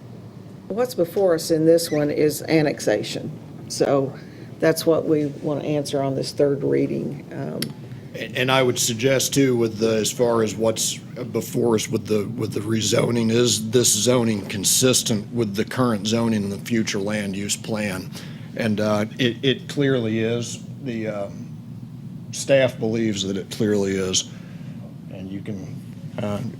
What's before us in this one is annexation. So that's what we want to answer on this third reading. And I would suggest too, with the, as far as what's before us with the rezoning, is this zoning consistent with the current zoning and the future land use plan? And it clearly is. The staff believes that it clearly is. And you can,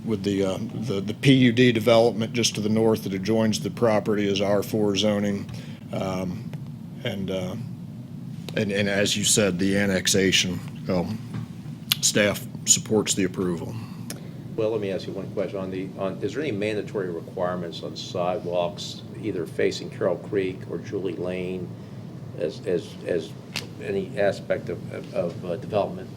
with the PUD development just to the north that adjoins the property is R4 zoning. And as you said, the annexation, staff supports the approval. Well, let me ask you one question. Is there any mandatory requirements on sidewalks, either facing Carroll Creek or Julie Lane, as any aspect of development?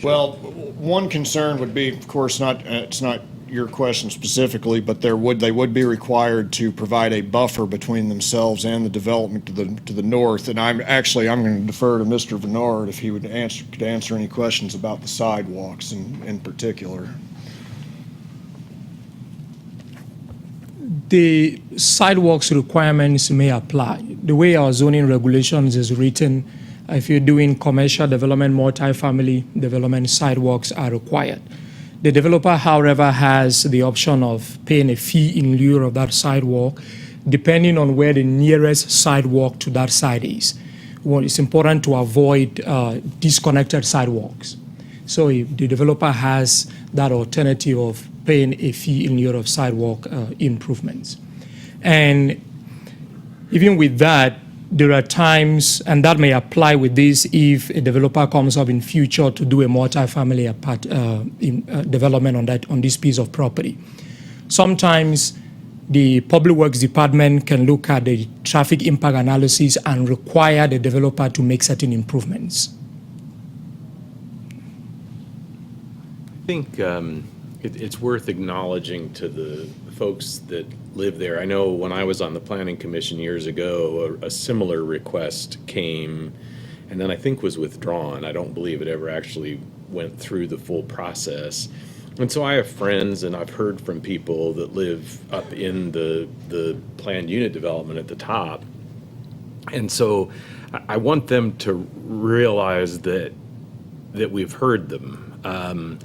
Well, one concern would be, of course, it's not your question specifically, but they would be required to provide a buffer between themselves and the development to the north. And I'm going to defer to Mr. Bernard if he could answer any questions about the sidewalks in particular. The sidewalks requirements may apply. The way our zoning regulations is written, if you're doing commercial development, multifamily development, sidewalks are required. The developer, however, has the option of paying a fee in lieu of that sidewalk, depending on where the nearest sidewalk to that site is. Well, it's important to avoid disconnected sidewalks. So if the developer has that alternative of paying a fee in lieu of sidewalk improvements. And even with that, there are times, and that may apply with this if a developer comes up in future to do a multifamily development on this piece of property. Sometimes the Public Works Department can look at the traffic impact analysis and require the developer to make certain improvements. I think it's worth acknowledging to the folks that live there. I know when I was on the Planning Commission years ago, a similar request came and then I think was withdrawn. I don't believe it ever actually went through the full process. And so I have friends and I've heard from people that live up in the planned unit development at the top. And so I want them to realize that we've heard them.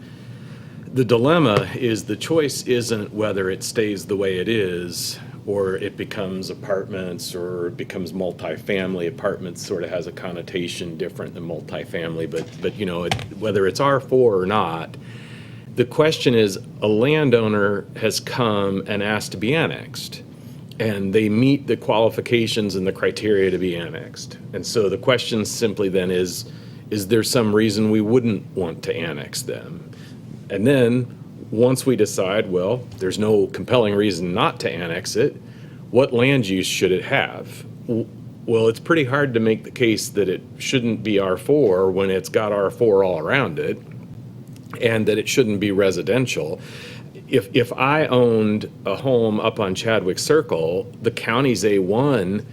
The dilemma is the choice isn't whether it stays the way it is or it becomes apartments or it becomes multifamily. Apartments sort of has a connotation different than multifamily, but you know, whether it's R4 or not, the question is a landowner has come and asked to be annexed and they meet the qualifications and the criteria to be annexed. And so the question simply then is there some reason we wouldn't want to annex them? And then, once we decide, well, there's no compelling reason not to annex it, what land use should it have? Well, it's pretty hard to make the case that it shouldn't be R4 when it's got R4 all around it, and that it shouldn't be residential. If I owned a home up on Chadwick Circle, the county's A1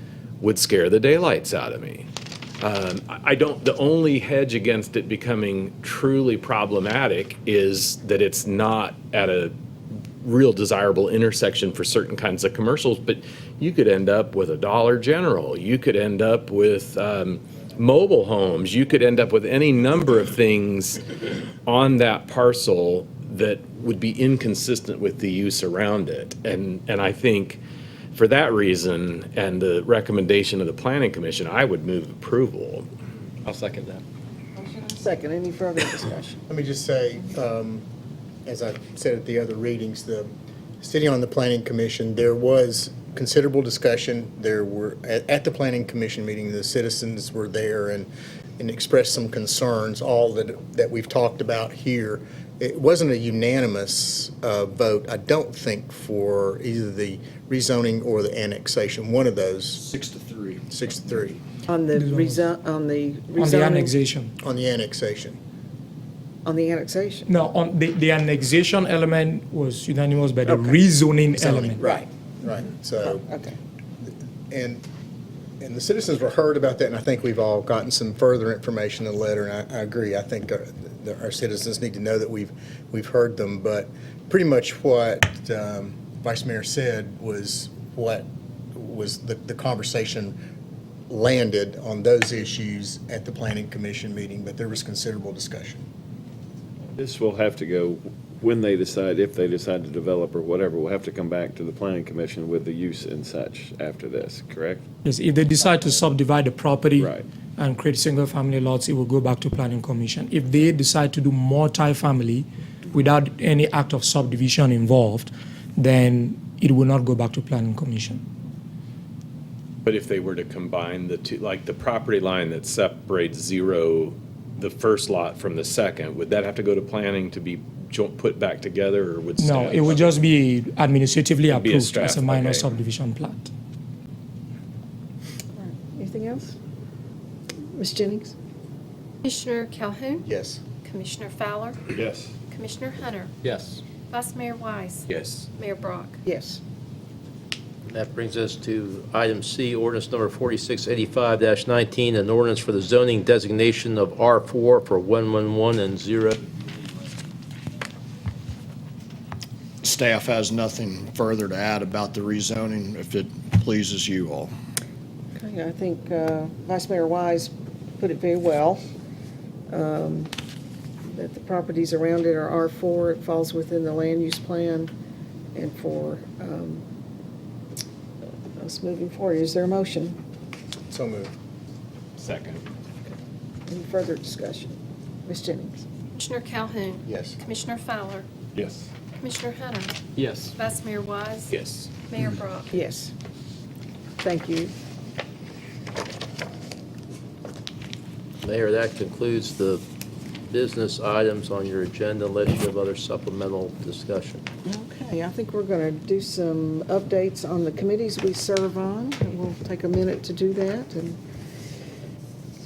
would scare the daylights out of me. The only hedge against it becoming truly problematic is that it's not at a real desirable intersection for certain kinds of commercials, but you could end up with a Dollar General, you could end up with mobile homes, you could end up with any number of things on that parcel that would be inconsistent with the use around it. And I think for that reason, and the recommendation of the Planning Commission, I would move approval. I'll second that. Second, any further discussion? Let me just say, as I said at the other readings, sitting on the Planning Commission, there was considerable discussion. There were, at the Planning Commission meeting, the citizens were there and expressed some concerns, all that we've talked about here. It wasn't a unanimous vote, I don't think, for either the rezoning or the annexation, one of those. 6-3. 6-3. On the rezoning? On the annexation. On the annexation. On the annexation? No, on the annexation element was unanimous, but the rezoning element. Right. So, Okay. and the citizens were heard about that, and I think we've all gotten some further information in the letter, and I agree. I think our citizens need to know that we've heard them, but pretty much what Vice Mayor said was what was the conversation landed on those issues at the Planning Commission meeting, but there was considerable discussion. This will have to go, when they decide, if they decide to develop or whatever, we'll have to come back to the planning commission with the use and such after this, correct? Yes, if they decide to subdivide the property Right. and create single-family lots, it will go back to planning commission. If they decide to do multi-family without any act of subdivision involved, then it will not go back to planning commission. But if they were to combine the two, like the property line that separates zero, the first lot from the second, would that have to go to planning to be put back together, or would staff? No, it would just be administratively It'd be a approved as a staff, minor okay. subdivision plat. Anything else? Ms. Jennings? Commissioner Calhoun? Yes. Commissioner Fowler? Yes. Commissioner Hunter? Yes. Vice Mayor Wise? Yes. Mayor Brock? Yes. That brings us to item C, ordinance number 4685-19, an ordinance for the zoning designation of R4 for 111 and 0. Staff has nothing further to add about the rezoning, if it pleases you all. Okay, I think Vice Mayor Wise put it very well. That the properties around it are R4, it falls within the land use plan, and for us moving forward, is there a motion? So moved. Second. Any further discussion? Ms. Jennings? Commissioner Calhoun? Yes. Commissioner Fowler? Yes. Commissioner Hunter? Yes. Vice Mayor Wise? Yes. Mayor Brock? Yes. Thank you. Mayor, that concludes the business items on your agenda, unless you have other supplemental discussion. Okay, I think we're going to do some updates on the committees we serve on, and we'll take a minute to do that. And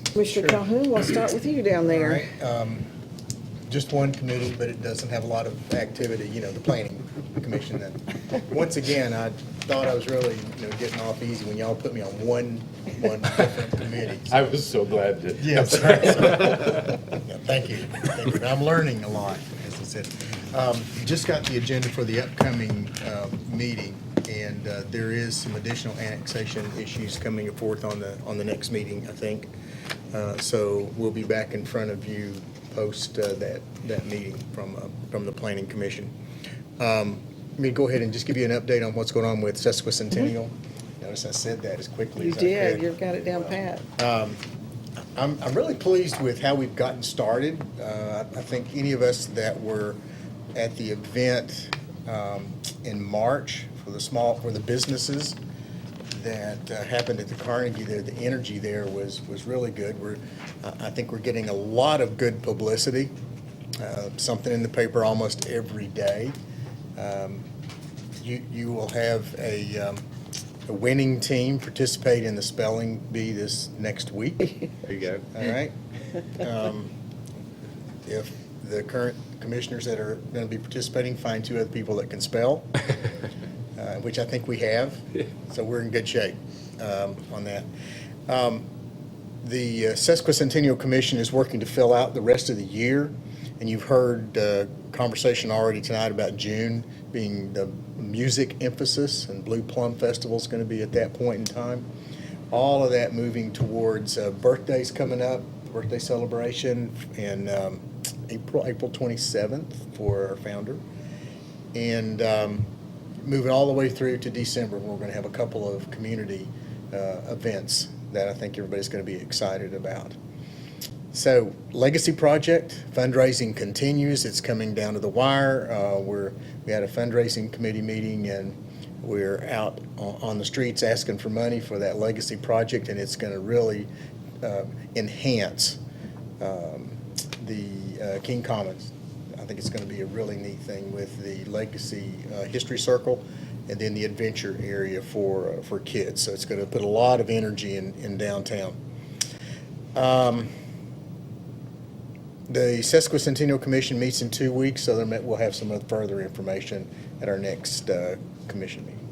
Commissioner Sure. Calhoun, we'll start with you down All there. right. Just one committee, but it doesn't have a lot of activity, the planning commission. Then, once again, I thought I was really, getting off easy when y'all put me on one different committee. I was so glad to. Yes. Yeah, thank you. Thank you. I'm learning a lot, as I said. Just got the agenda for the upcoming meeting, and there is some additional annexation issues coming forth on the next meeting, I think. So we'll be back in front of you post that meeting from the Planning Commission. Let me go ahead and just give you an update on what's going on with sesquicentennial. Notice I said that as quickly You as I could. did, you've got it down pat. I'm really pleased with how we've gotten started. I think any of us that were at the event in March for the businesses that happened at the Carnegie there, the energy there was really good. I think we're getting a lot of good publicity, something in the paper almost every day. You will have a winning team participate in the spelling bee this next week. There you go. All right. If the current commissioners that are going to be participating find two other people that can spell, which I think we have, so we're in good shape on that. The Sesquicentennial Commission is working to fill out the rest of the year, and you've heard conversation already tonight about June being the music emphasis, and Blue Plum Festival is going to be at that point in time. All of that moving towards birthdays coming up, birthday celebration, and April 27th for our founder, and moving all the way through to December, we're going to have a couple of community events that I think everybody's going to be excited about. So, Legacy Project, fundraising continues. It's coming down to the wire. We had a fundraising committee meeting, and we're out on the streets asking for money for that Legacy Project, and it's going to really enhance the King Commons. I think it's going to be a really neat thing with the Legacy History Circle and then the adventure area for kids. So it's going to put a lot of energy in downtown. The Sesquicentennial Commission meets in 2 weeks, so we'll have some further information at our next commission meeting.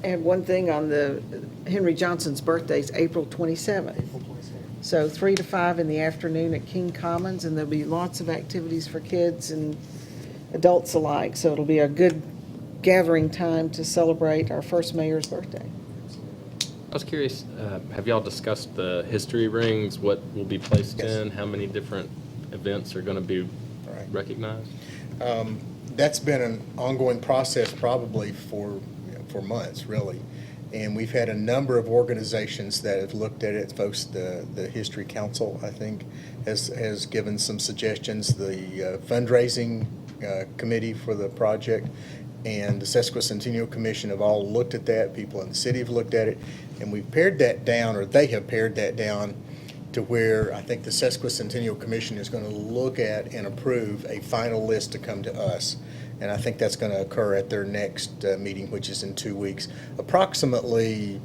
And one thing on the Henry Johnson's birthday is April 27th. So 3 to 5 in the afternoon at King Commons, and there'll be lots of activities for kids and adults alike. So it'll be a good gathering time to celebrate our first mayor's birthday. I was curious, have y'all discussed the history rings, what will be placed Yes. in, how many different events are going to be Right. recognized? That's been an ongoing process probably for months, really. And we've had a number of organizations that have looked at it. Folks, the History Council, I think, has given some suggestions. The fundraising committee for the project and the Sesquicentennial Commission have all looked at that. People in the city have looked at it. And we've pared that down, or they have pared that down to where I think the Sesquicentennial Commission is going to look at and approve a final list to come to us. And I think that's going to occur at their next meeting, which is in 2 weeks. Approximately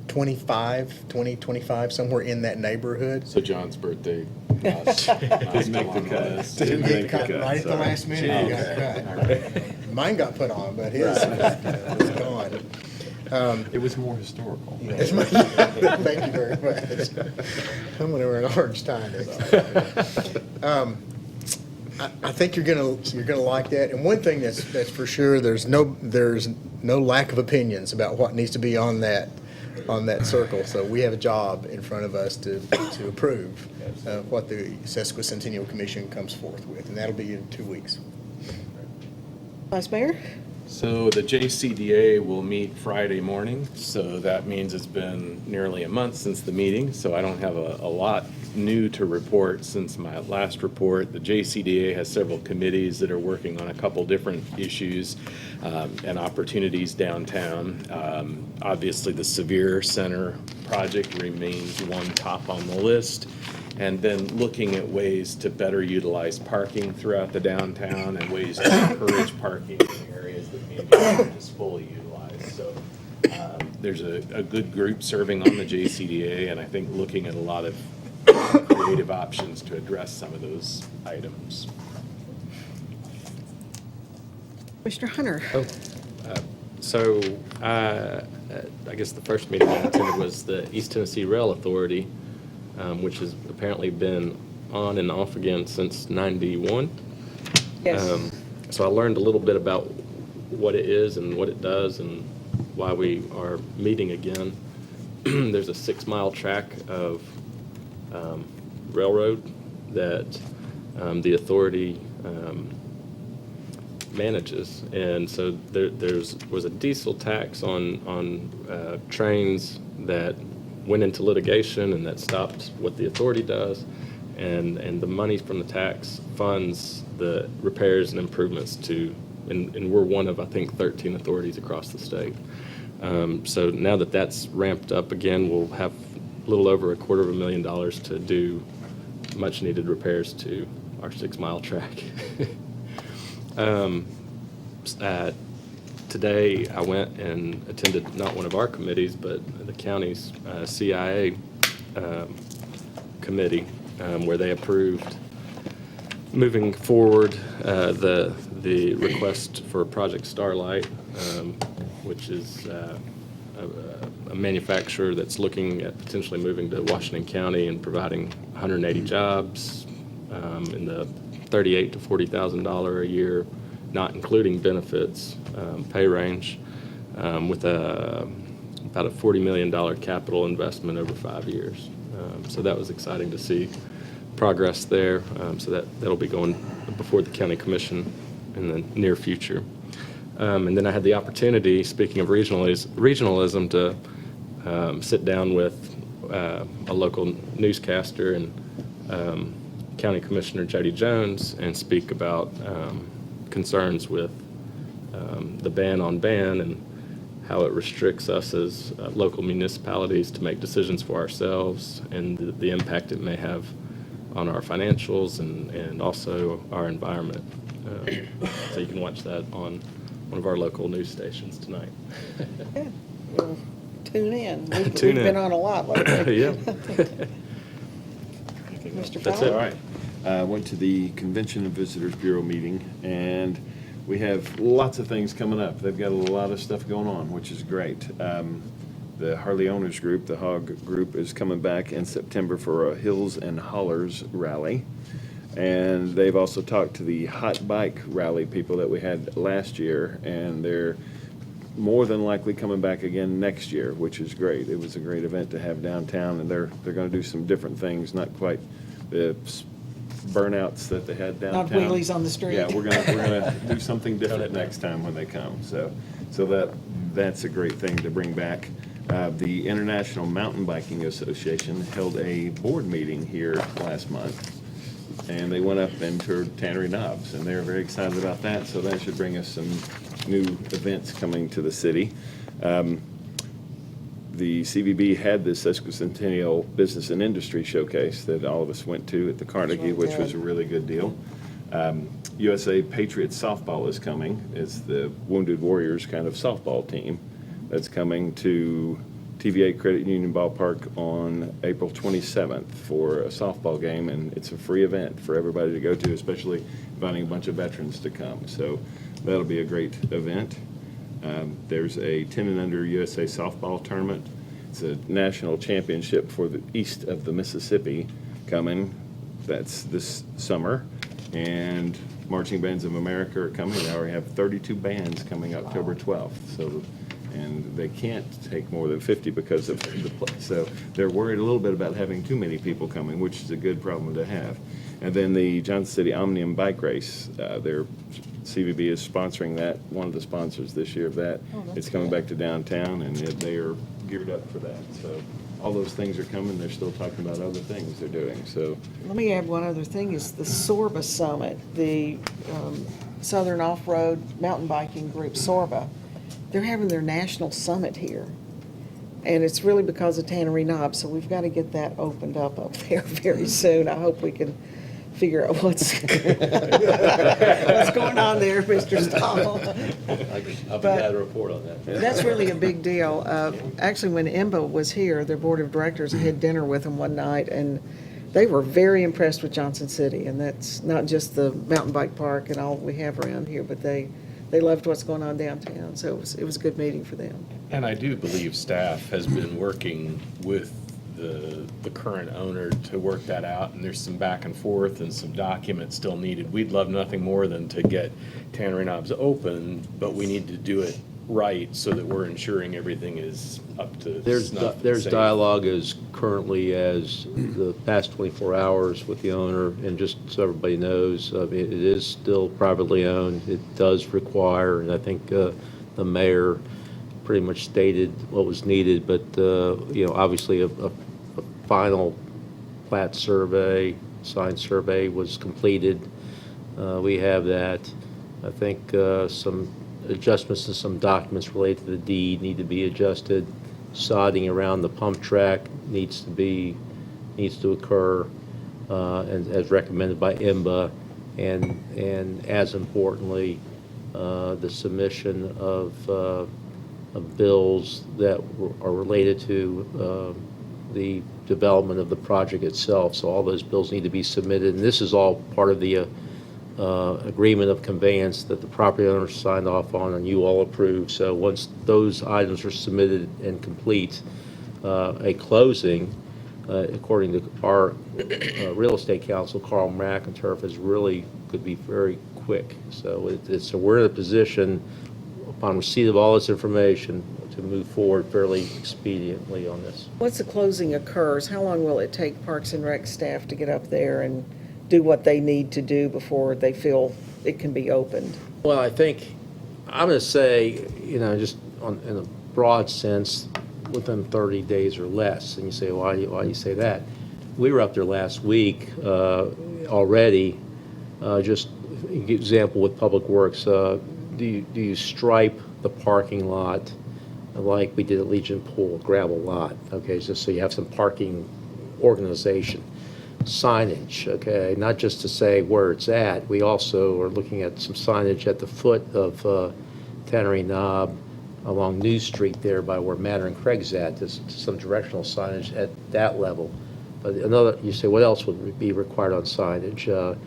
25, somewhere in that neighborhood. So John's birthday. Didn't make the cut. Didn't get cut right at the last minute. He got cut. Mine got put on, but his was gone. It was more historical. Thank you very much. I'm going to wear an orange tie next time. I think you're gonna like that. And one thing that's for sure, there's no lack of opinions about what needs to be on that circle. So we have a job in front of us to approve what the Sesquicentennial Commission comes forth with, and that'll be in 2 weeks. Vice Mayor? So the JCDA will meet Friday morning, so that means it's been nearly a month since the meeting, so I don't have a lot new to report since my last report. The JCDA has several committees that are working on a couple different issues and opportunities downtown. Obviously, the Sevier Center project remains one top on the list. And then looking at ways to better utilize parking throughout the downtown and ways to encourage parking in areas that maybe aren't as fully utilized. So there's a good group serving on the JCDA, and I think looking at a lot of creative options to address some of those items. Mr. Hunter? So I guess the first meeting I attended was the East Tennessee Rail Authority, which has apparently been on and off again since '91. Yes. So I learned a little bit about what it is and what it does and why we are meeting again. There's a 6-mile track of railroad that the authority manages, and so there was a diesel tax on trains that went into litigation, and that stopped what the authority does, and the money from the tax funds the repairs and improvements to, and we're one of, I think, 13 authorities across the state. So now that that's ramped up again, we'll have a little over $250,000 to do much-needed repairs to our 6-mile track. Today, I went and attended not one of our committees, but the county's CIA committee, where they approved moving forward the request for Project Starlight, which is a manufacturer that's looking at potentially moving to Washington County and providing 180 jobs in the $38,000 to $40,000 a year, not including benefits, pay range, with about a $40 million capital investment over 5 years. So that was exciting to see progress there. So that'll be going before the county commission in the near future. And then I had the opportunity, speaking of regionalism, to sit down with a local newscaster and County Commissioner Jody Jones and speak about concerns with the ban on ban and how it restricts us as local municipalities to make decisions for ourselves and the impact it may have on our financials and also our environment. So you can watch that on one of our local news stations tonight. Yeah, well, tune in. We've Tune in. been on a lot lately. Yeah. Mr. That's Fowler? it. All right. I went to the Convention and Visitors Bureau meeting, and we have lots of things coming up. They've got a lot of stuff going on, which is great. The Harley Owners Group, the HOG Group, is coming back in September for a Hills and Hollers rally. And they've also talked to the Hot Bike Rally people that we had last year, and they're more than likely coming back again next year, which is great. It was a great event to have downtown, and they're going to do some different things, not quite the burnouts that they had downtown. Not wheelies on the street. Yeah, we're gonna do something different next time when they come. So that's a great thing to bring back. The International Mountain Biking Association held a board meeting here last month, and they went up and toured Tannery Knobs, and they're very excited about that. So that should bring us some new events coming to the city. The CVB had this sesquicentennial business and industry showcase that all of us went to at the Carnegie, which was a really good deal. USA Patriots softball is coming. It's the Wounded Warriors kind of softball team that's coming to TVA Credit Union Ballpark on April 27th for a softball game, and it's a free event for everybody to go to, especially inviting a bunch of veterans to come. So that'll be a great event. There's a 10 and under USA softball tournament. It's a national championship for the east of the Mississippi coming. That's this summer. And Marching Bands of America are coming. They already have 32 bands coming October 12th. So, and they can't take more than 50 because of the place. So they're worried a little bit about having too many people coming, which is a good problem to have. And then the Johnson City Omnium Bike Race, their CVB is sponsoring that, one of the sponsors this year of that. It's coming back to downtown, and they are geared up for that. So all those things are coming. They're still talking about other things they're doing. So Let me add one other thing, is the Sorba Summit, the Southern Off-Road Mountain Biking Group, Sorba. They're having their national summit here. And it's really because of Tannery Knobs, so we've got to get that opened up there very soon. I hope we can figure out what's going on there, Mr. Stahl. I'll be glad to report on that. That's really a big deal. Actually, when IMBA was here, their board of directors, I had dinner with them one night, and they were very impressed with Johnson City. And that's not just the mountain bike park and all we have around here, but they loved what's going on downtown. So it was a good meeting for them. And I do believe staff has been working with the current owner to work that out, and there's some back and forth and some documents still needed. We'd love nothing more than to get Tannery Knobs open, but we need to do it right so that we're ensuring everything is up to snuff and There's safe. dialogue as currently as the past 24 hours with the owner, and just so everybody knows, it is still privately owned. It does require, and I think the mayor pretty much stated what was needed, but obviously a final plat survey, signed survey was completed. We have that. I think some adjustments to some documents related to the deed need to be adjusted. Sodding around the pump track needs to occur, and as recommended by IMBA, and as importantly, the submission of bills that are related to the development of the project itself. So all those bills need to be submitted, and this is all part of the agreement of conveyance that the property owner signed off on and you all approved. So once those items are submitted and complete, a closing, according to our real estate counsel, Carl McInturf, could be very quick. So so we're in a position, upon receipt of all this information, to move forward fairly expediently on this. Once the closing occurs, how long will it take Parks and Rec staff to get up there and do what they need to do before they feel it can be opened? Well, I think, I'm going to say, just in a broad sense, within 30 days or less. And you say, why do you say that? We were up there last week already. Just an example with Public Works, do you stripe the parking lot like we did at Legion Pool, gravel lot, okay, just so you have some parking organization. Signage, okay, not just to say where it's at. We also are looking at some signage at the foot of Tannery Knob along New Street there by where Matter and Craig's at. There's some directional signage at that level. But you say, what else would be required on signage?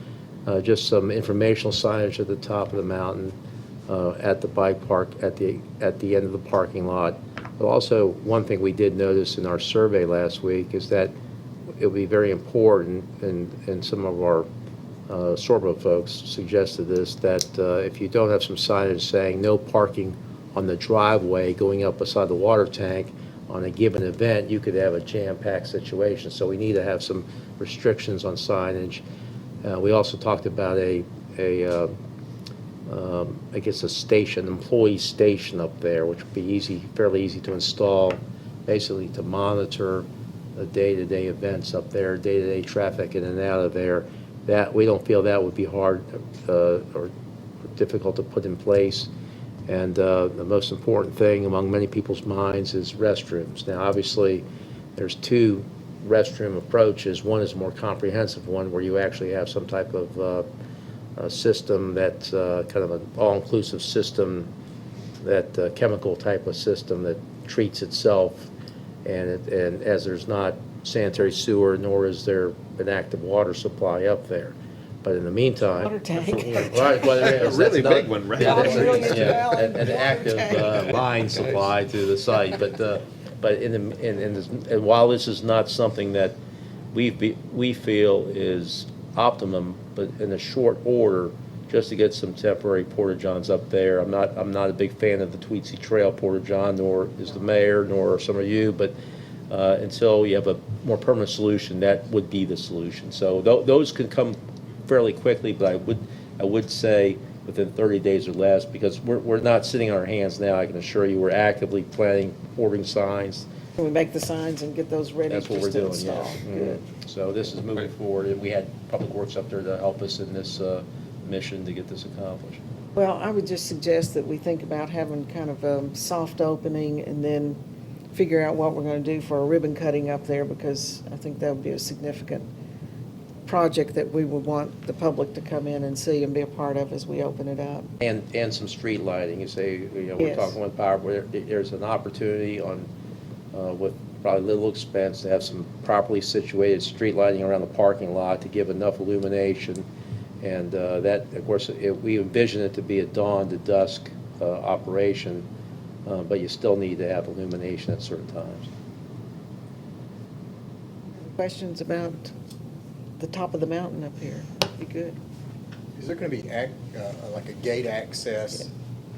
Just some informational signage at the top of the mountain, at the bike park, at the end of the parking lot. But also, one thing we did notice in our survey last week is that it would be very important, and some of our Sorbo folks suggested this, that if you don't have some signage saying no parking on the driveway going up beside the water tank on a given event, you could have a jam-packed situation. So we need to have some restrictions on signage. We also talked about I guess a station, employee station up there, which would be fairly easy to install, basically to monitor the day-to-day events up there, day-to-day traffic in and out of there. That, we don't feel that would be hard or difficult to put in place. And the most important thing among many people's minds is restrooms. Now, obviously, there's two restroom approaches. One is a more comprehensive one where you actually have some type of a system that's kind of an all-inclusive system, that chemical type of system that treats itself, and as there's not sanitary sewer, nor is there an active water supply up there. But in the meantime, Water tank. right, well, there is, A really that's big not- one, right? yeah, that's $12 million yeah, an water active tank. line supply to the site. But and while this is not something that we feel is optimum, but in a short order, just to get some temporary porta-johns up there. I'm not a big fan of the Tweetsie Trail porta-john, nor is the mayor, nor some of you, but until you have a more permanent solution, that would be the solution. So those can come fairly quickly, but I would say within 30 days or less, because we're not sitting on our hands now. I can assure you, we're actively planning, ordering signs. Can we make the signs and get those ready That's what we're just to doing, install? yeah. Good. So this is moving forward, and we had Public Works up there to help us in this mission to get this accomplished. Well, I would just suggest that we think about having kind of a soft opening and then figure out what we're going to do for a ribbon cutting up there, because I think that would be a significant project that we would want the public to come in and see and be a part of as we open it up. And some street lighting. You say, we're Yes. talking with power, where there's an opportunity on, with probably little expense, to have some properly situated street lighting around the parking lot to give enough illumination. And that, of course, we envision it to be a dawn to dusk operation, but you still need to have illumination at certain times. Questions about the top of the mountain up here? Be good. Is there going to be like a gate access,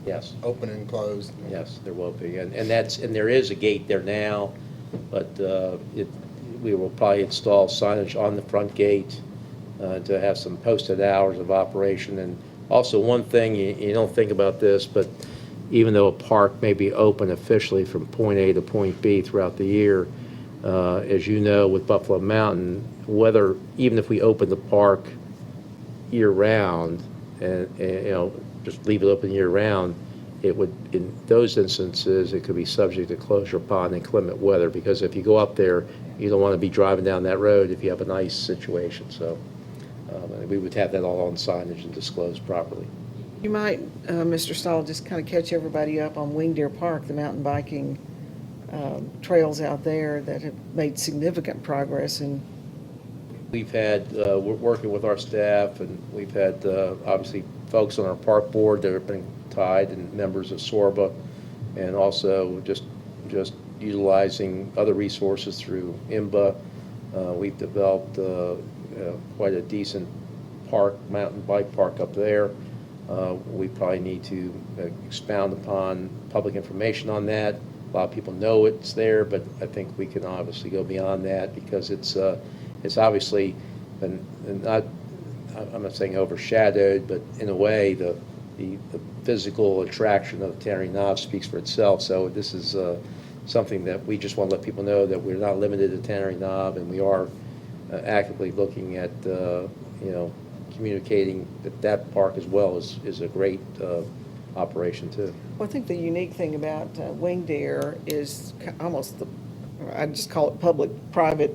Yes. open and closed? Yes, there will be, and there is a gate there now, but we will probably install signage on the front gate to have some posted hours of operation. And also, one thing, you don't think about this, but even though a park may be open officially from point A to point B throughout the year, as you know, with Buffalo Mountain, even if we open the park year-round, and just leave it open year-round, it would, in those instances, it could be subject to closure upon inclement weather, because if you go up there, you don't want to be driving down that road if you have an ice situation. So we would have that all on signage and disclosed properly. You might, Mr. Stahl, just kind of catch everybody up on Wing Deer Park, the mountain biking trails out there that have made significant progress. And We've had, we're working with our staff, and we've had, obviously, folks on our park board that have been tied, and members of SORBA, and also just utilizing other resources through IMBA. We've developed quite a decent mountain bike park up there. We probably need to expound upon public information on that. A lot of people know it's there, but I think we can obviously go beyond that, because it's obviously been not, I'm not saying overshadowed, but in a way the physical attraction of Tannery Knob speaks for itself. So this is something that we just want to let people know, that we're not limited to Tannery Knob, and we are actively looking at communicating that park as well is a great operation too. well, I think the unique thing about Wing Deer is almost I just call it public-private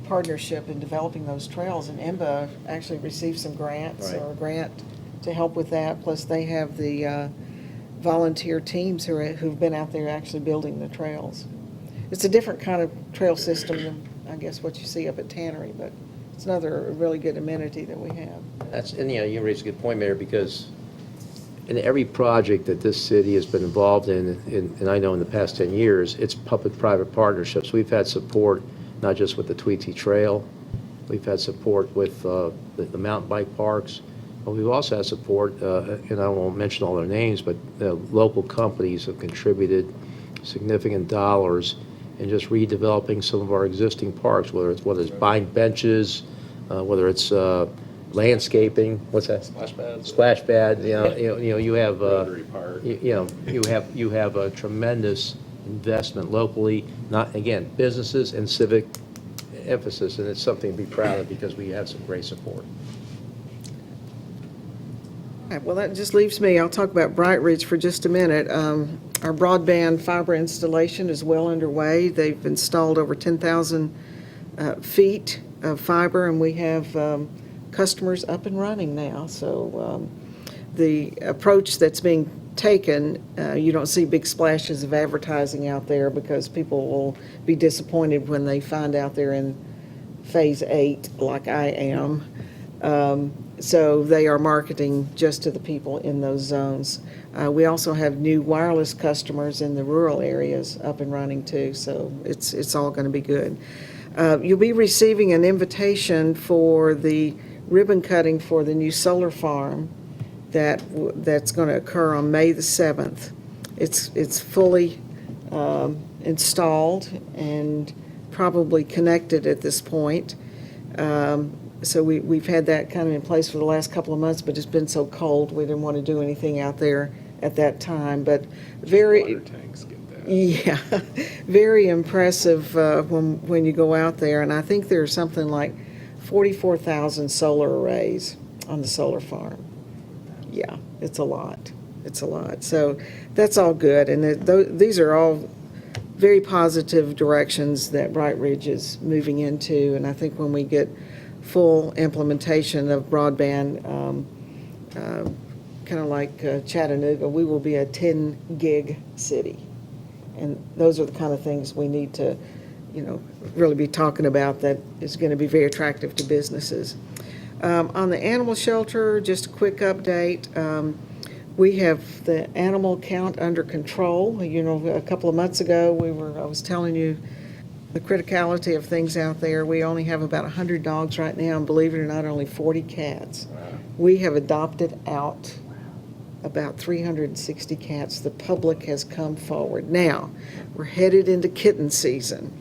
partnership in developing those trails. And IMBA actually received some grants, Right. or a grant to help with that. Plus, they have the volunteer teams who've been out there actually building the trails. It's a different kind of trail system than, I guess, what you see up at Tannery, but it's another really good amenity that we have. And you raise a good point, Mayor, because in every project that this city has been involved in, and I know in the past 10 years, it's public-private partnerships. We've had support not just with the Tweetsie Trail, we've had support with the mountain bike parks, but we've also had support, and I won't mention all their names, but local companies have contributed significant dollars in just redeveloping some of our existing parks, whether it's buying benches, whether it's landscaping, what's that? Splash pads. Splash pad, you have, Rotary Park. you have a tremendous investment locally, not, again, businesses and civic emphasis, and it's something to be proud of because we have some great support. All right, well, that just leaves me, I'll talk about Bright Ridge for just a minute. Our broadband fiber installation is well underway. They've installed over 10,000 feet of fiber, and we have customers up and running now. So the approach that's being taken, you don't see big splashes of advertising out there because people will be disappointed when they find out they're in phase 8, like I am. So they are marketing just to the people in those zones. We also have new wireless customers in the rural areas up and running too, so it's all going to be good. You'll be receiving an invitation for the ribbon cutting for the new solar farm that's going to occur on May the 7th. It's fully installed and probably connected at this point. So we've had that kind of in place for the last couple of months, but it's been so cold, we didn't want to do anything out there at that time. But very, Water tanks get that. yeah, very impressive when you go out there. And I think there's something like 44,000 solar arrays on the solar farm. Yeah, it's a lot. It's a lot. So that's all good. And these are all very positive directions that Bright Ridge is moving into. And I think when we get full implementation of broadband, kind of like Chattanooga, we will be a 10 gig city. And those are the kind of things we need to, really be talking about that is going to be very attractive to businesses. On the animal shelter, just a quick update. We have the animal count under control. A couple of months ago, I was telling you the criticality of things out there. We only have about 100 dogs right now, and believe it or not, only 40 cats. Wow. We have adopted out about 360 cats. The public has come forward. Now, we're headed into kitten season,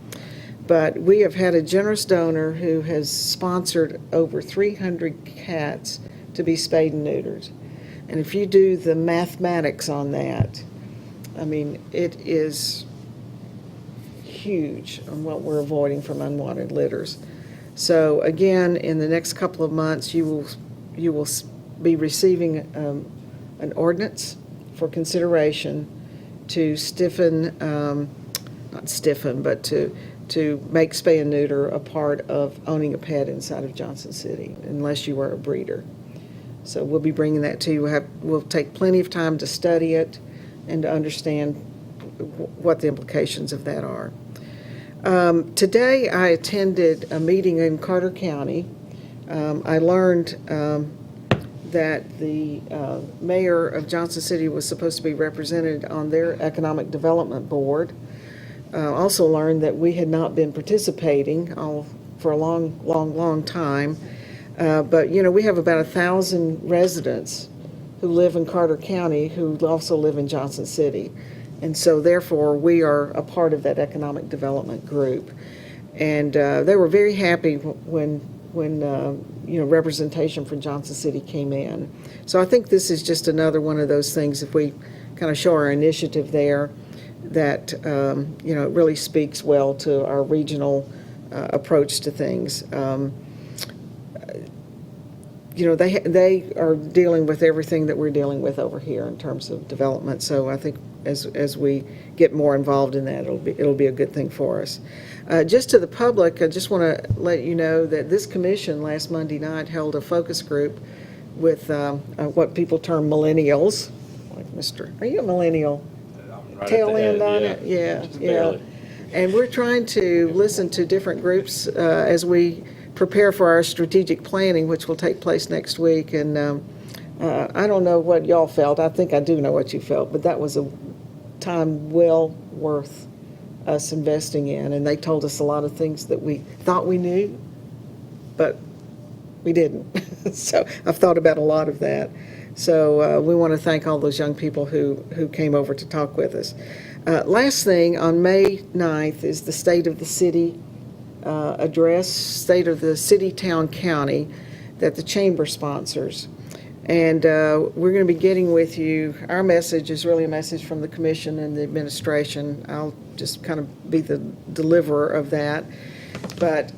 but we have had a generous donor who has sponsored over 300 cats to be spayed and neutered. And if you do the mathematics on that, I mean, it is huge on what we're avoiding from unwanted litters. So again, in the next couple of months, you will be receiving an ordinance for consideration to stiffen, not stiffen, but to make spay and neuter a part of owning a pet inside of Johnson City, unless you are a breeder. So we'll be bringing that to you. We'll take plenty of time to study it and to understand what the implications of that are. Today, I attended a meeting in Carter County. I learned that the mayor of Johnson City was supposed to be represented on their economic development board. Also learned that we had not been participating for a long time. But, we have about 1,000 residents who live in Carter County who also live in Johnson City. And so therefore, we are a part of that economic development group. And they were very happy when representation from Johnson City came in. So I think this is just another one of those things, if we kind of show our initiative there, that, it really speaks well to our regional approach to things. They are dealing with everything that we're dealing with over here in terms of development. So I think as we get more involved in that, it'll be a good thing for us. Just to the public, I just want to let you know that this commission last Monday night held a focus group with what people term millennials. Like are you a millennial? Right Tail at the end on yeah. it? Yeah, Just yeah. barely. And we're trying to listen to different groups as we prepare for our strategic planning, which will take place next week. And I don't know what y'all felt. I think I do know what you felt, but that was a time well worth us investing in. And they told us a lot of things that we thought we knew, but we didn't. So I've thought about a lot of that. So we want to thank all those young people who came over to talk with us. Last thing, on May 9th is the State of the City address, State of the City, Town, County. that the chamber sponsors. And we're going to be getting with you. Our message is really a message from the commission and the administration. I'll just kind of be the deliverer of that. But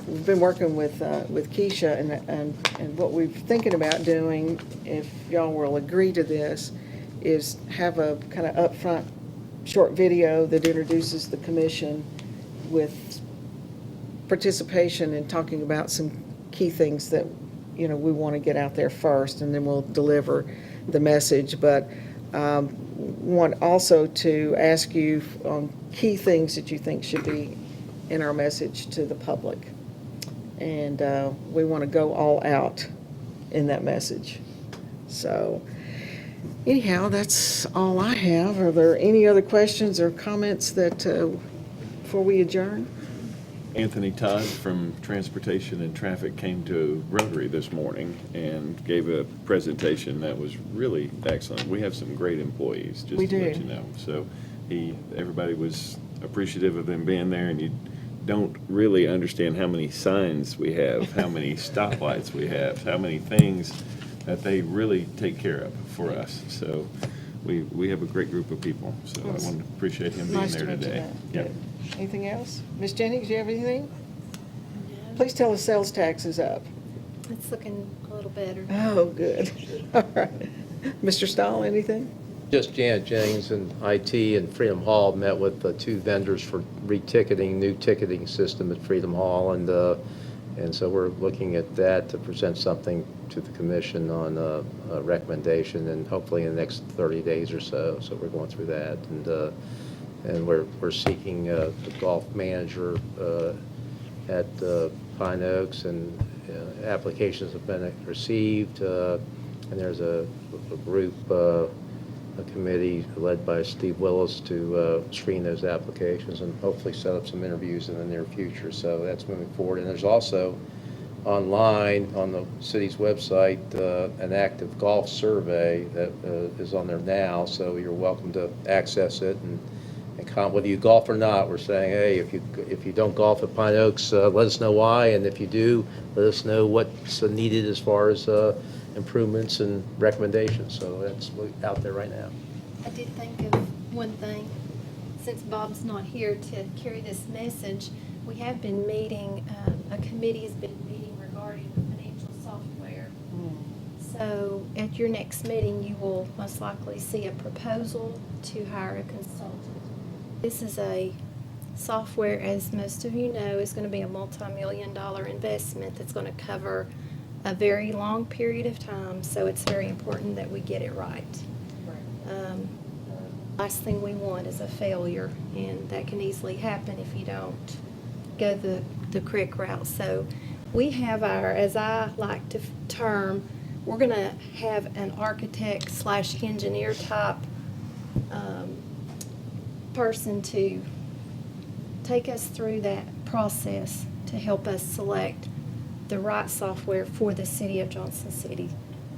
we've been working with Keisha, and what we're thinking about doing, if y'all will agree to this, is have a kind of upfront short video that introduces the commission with participation and talking about some key things that, we want to get out there first, and then we'll deliver the message. But want also to ask you on key things that you think should be in our message to the public. And we want to go all out in that message. So anyhow, that's all I have. Are there any other questions or comments that before we adjourn? Anthony Todd from Transportation and Traffic came to Rotary this morning and gave a presentation that was really excellent. We have some great employees, just We to let do. you know. So everybody was appreciative of them being there, and you don't really understand how many signs we have, how many stoplights we have, how many things that they really take care of for us. So we have a great group of people, so I want to appreciate him being Nice there to mention today. that. Yeah. Good. Anything else? Ms. Jennings, do you have anything? Please tell us sales tax is up. It's looking a little better. Oh, good. All right. Mr. Stahl, anything? Just Janet Jennings and IT and Freedom Hall met with the two vendors for reticketing, new ticketing system at Freedom Hall, and so we're looking at that to present something to the commission on a recommendation, and hopefully in the next 30 days or so. So we're going through that, and we're seeking the golf manager at Pine Oaks, and applications have been received, and there's a group, a committee led by Steve Willis to screen those applications and hopefully set up some interviews in the near future. So that's moving forward. And there's also online on the city's website an active golf survey that is on there now. So you're welcome to access it and whether you golf or not. We're saying, hey, if you don't golf at Pine Oaks, let us know why, and if you do, let us know what's needed as far as improvements and recommendations. So that's out there right now. I did think of one thing. Since Bob's not here to carry this message, we have been meeting, a committee has been meeting regarding financial software. So at your next meeting, you will most likely see a proposal to hire a consultant. This is a software, as most of you know, is going to be a multi-million-dollar investment that's going to cover a very long period of time, so it's very important that we get it right. Last thing we want is a failure, and that can easily happen if you don't go the correct route. So we have our, as I like to term, we're going to have an architect / engineer type person to take us through that process to help us select the right software for the city of Johnson City.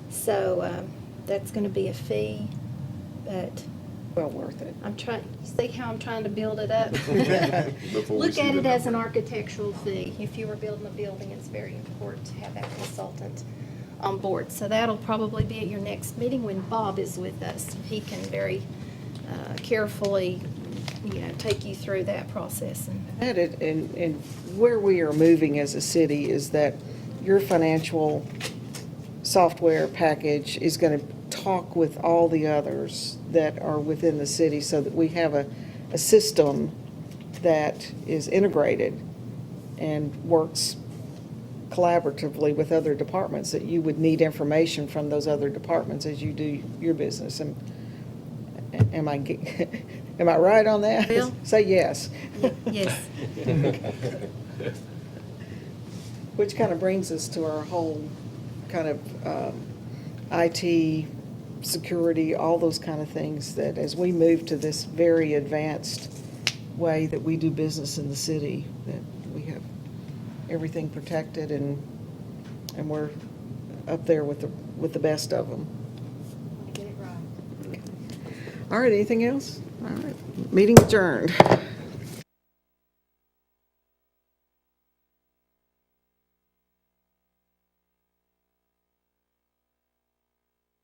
So that's going to be a fee, but Well worth it. I'm trying, see how I'm trying to build it up? Before we Look see at the it as an number. architectural fee. If you were building a building, it's very important to have that consultant on board. So that'll probably be at your next meeting when Bob is with us. He can very carefully, take you through that process. And where we are moving as a city is that your financial software package is going to talk with all the others that are within the city so that we have a system that is integrated and works collaboratively with other departments, that you would need information from those other departments as you do your business. And am I right on that? Well- Say yes. Yes. Which kind of brings us to our whole kind of IT, security, all those kind of things, that as we move to this very advanced way that we do business in the city, that we have everything protected and we're up there with the best of them. Get it right. All right, anything else? All right, meeting adjourned.